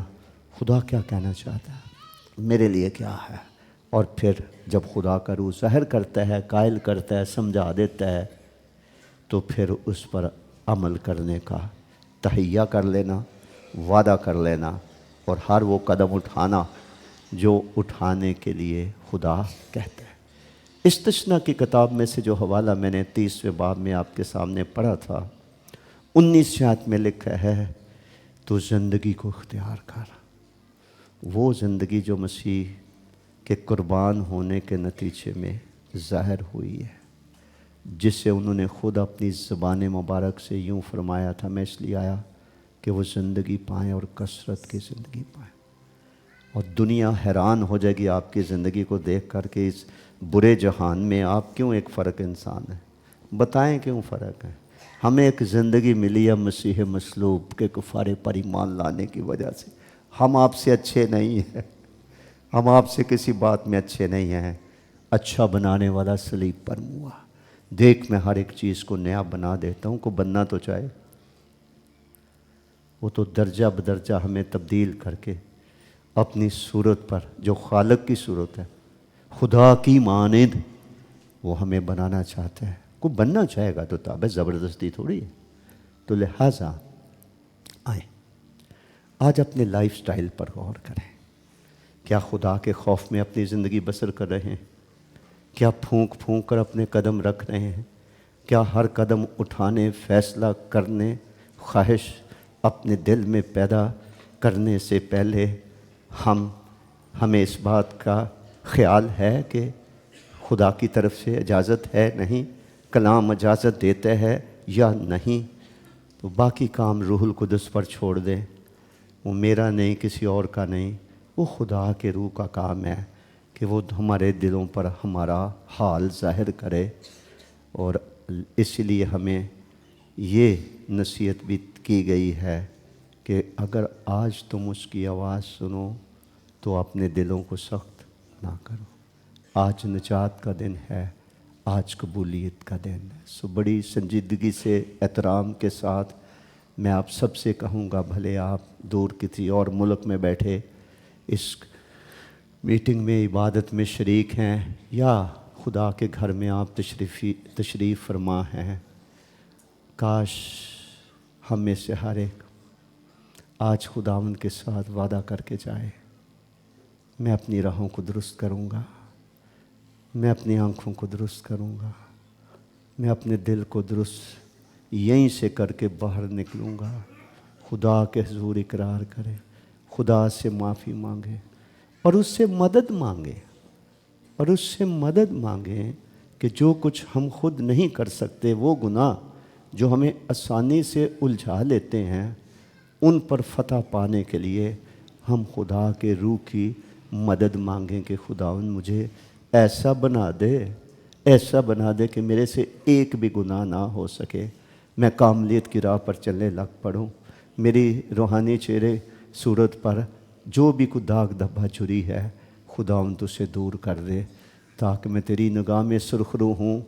خدا کیا کہنا چاہتا ہے، میرے لیے کیا ہے. اور پھر جب خدا کا روح ظاہر کرتا ہے، قائل کرتا ہے، سمجھا دیتا ہے، تو پھر اس پر عمل کرنے کا تہیہ کر لینا، وعدہ کر لینا، اور ہر وہ قدم اٹھانا جو اٹھانے کے لیے خدا کہتا ہے. استثنا کی کتاب میں سے جو حوالہ میں نے 30ویں باب میں آپ کے سامنے پڑھا تھا، 19 آیت میں لکھا ہے، تو زندگی کو اختیار کر، وہ زندگی جو مسیح کہ قربان ہونے کے نتیجے میں ظاہر ہوئی ہے، جس سے انہوں نے خود اپنی زبان مبارک سے یوں فرمایا تھا، میں اس لیے آیا کہ وہ زندگی پائیں اور کثرت کی زندگی پائیں۔ اور دنیا حیران ہو جائے گی آپ کی زندگی کو دیکھ کر کہ اس برے جہان میں آپ کیوں ایک فرق انسان ہیں۔ بتائیں کیوں فرق ہے؟ ہمیں ایک زندگی ملی ہے مسیح مصلوب کے کفارے پر ایمان لانے کی وجہ سے۔ ہم آپ سے اچھے نہیں ہیں، ہم آپ سے کسی بات میں اچھے نہیں ہیں۔ اچھا بنانے والا صلیب پر ہوا، دیکھ میں ہر ایک چیز کو نیا بنا دیتا ہوں۔ کو بننا تو چاہے، وہ تو درجہ بدرجہ ہمیں تبدیل کر کے اپنی صورت پر، جو خالق کی صورت ہے، خدا کی مانند، وہ ہمیں بنانا چاہتا ہے۔ کو بننا چاہے گا تو تابع زبردستی تھوڑی ہے۔ تو لہٰذا آئیں آج اپنے لائف سٹائل پر غور کریں۔ کیا خدا کے خوف میں اپنی زندگی بسر کر رہے ہیں؟ کیا پھونک پھونک کر اپنے قدم رکھ رہے ہیں؟ کیا ہر قدم اٹھانے، فیصلہ کرنے، خواہش اپنے دل میں پیدا کرنے سے پہلے ہمیں اس بات کا خیال ہے کہ خدا کی طرف سے اجازت ہے نہیں، کلام اجازت دیتا ہے یا نہیں؟ تو باقی کام روح القدس پر چھوڑ دیں۔ وہ میرا نہیں، کسی اور کا نہیں، وہ خدا کے روح کا کام ہے کہ وہ ہمارے دلوں پر ہمارا حال ظاہر کرے۔ اور اس لیے ہمیں یہ نصیحت بھی کی گئی ہے کہ اگر آج تم اس کی آواز سنو تو اپنے دلوں کو سخت نہ کرو۔ آج نجات کا دن ہے، آج قبولیت کا دن ہے۔ سو بڑی سنجیدگی سے، احترام کے ساتھ میں آپ سب سے کہوں گا، بھلے آپ دور کسی اور ملک میں بیٹھے اس میٹنگ میں، عبادت میں شریک ہیں، یا خدا کے گھر میں آپ تشریف فرما ہیں، کاش ہم میں سے ہر ایک آج خداوند کے ساتھ وعدہ کر کے جائے، میں اپنی راہوں کو درست کروں گا، میں اپنی آنکھوں کو درست کروں گا، میں اپنے دل کو درست یہیں سے کر کے باہر نکلوں گا۔ خدا کے حضور اقرار کرے، خدا سے معافی مانگے اور اس سے مدد مانگے، اور اس سے مدد مانگیں کہ جو کچھ ہم خود نہیں کر سکتے، وہ گناہ جو ہمیں آسانی سے الجھا لیتے ہیں، ان پر فتح پانے کے لیے ہم خدا کے روح کی مدد مانگیں کہ خداوند مجھے ایسا بنا دے، ایسا بنا دے کہ میرے سے ایک بھی گناہ نہ ہو سکے، میں کاملیت کی راہ پر چلنے لگ پڑوں، میری روحانی چہرے صورت پر جو بھی کوئی داغ دھبا جھری ہے خداوند اسے دور کر دے، تاکہ میں تیری نگاہ میں سرخرو ہوں،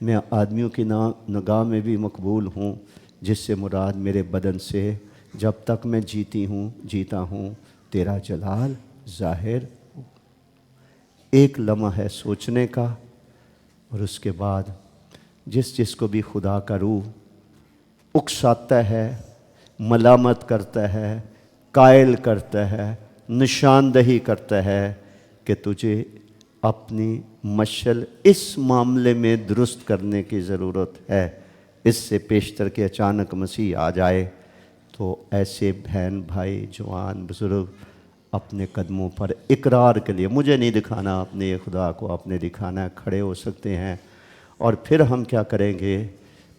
میں آدمیوں کی نگاہ میں بھی مقبول ہوں، جس سے مراد میرے بدن سے جب تک میں جیتا ہوں تیرا جلال ظاہر ہو۔ ایک لمحہ ہے سوچنے کا، اور اس کے بعد جس کو بھی خدا کا روح اکساتا ہے، ملامت کرتا ہے، قائل کرتا ہے، نشاندہی کرتا ہے کہ تجھے اپنی مشل اس معاملے میں درست کرنے کی ضرورت ہے، اس سے پیشتر کے اچانک مسیح آ جائے، تو ایسے بہن بھائی، جوان بزرگ اپنے قدموں پر اقرار کے لیے، مجھے نہیں دکھانا، اپنے خدا کو آپ نے دکھانا ہے، کھڑے ہو سکتے ہیں۔ اور پھر ہم کیا کریں گے؟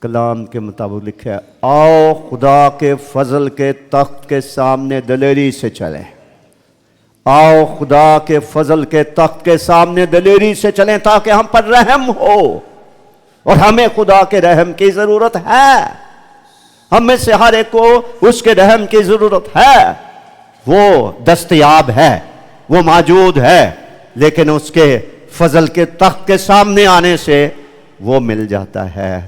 کلام کے مطابق لکھا ہے، آؤ خدا کے فضل کے تخت کے سامنے دلیری سے چلیں، آؤ خدا کے فضل کے تخت کے سامنے دلیری سے چلیں تاکہ ہم پر رحم ہو، اور ہمیں خدا کے رحم کی ضرورت ہے، ہم میں سے ہر ایک کو اس کے رحم کی ضرورت ہے۔ وہ دستیاب ہے، وہ موجود ہے، لیکن اس کے فضل کے تخت کے سامنے آنے سے وہ مل جاتا ہے،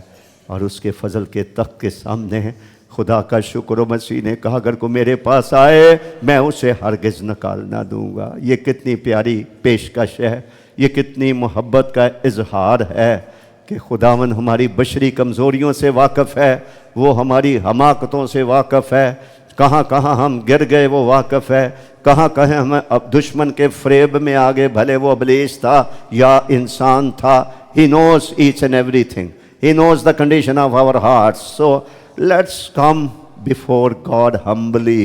اور اس کے فضل کے تخت کے سامنے خدا کا شکر، و مسیح نے کہا اگر کوئی میرے پاس آئے میں اسے ہرگز نکال نہ دوں گا۔ یہ کتنی پیاری پیشکش ہے، یہ کتنی محبت کا اظہار ہے کہ خداوند ہماری بشری کمزوریوں سے واقف ہے، وہ ہماری حماقتوں سے واقف ہے، کہاں کہاں ہم گر گئے وہ واقف ہے، کہاں کہیں ہم دشمن کے فریب میں آگے، بھلے وہ ابلیس تھا یا انسان تھا۔ He knows each and everything. He knows the condition of our hearts. So let's come before God humbly.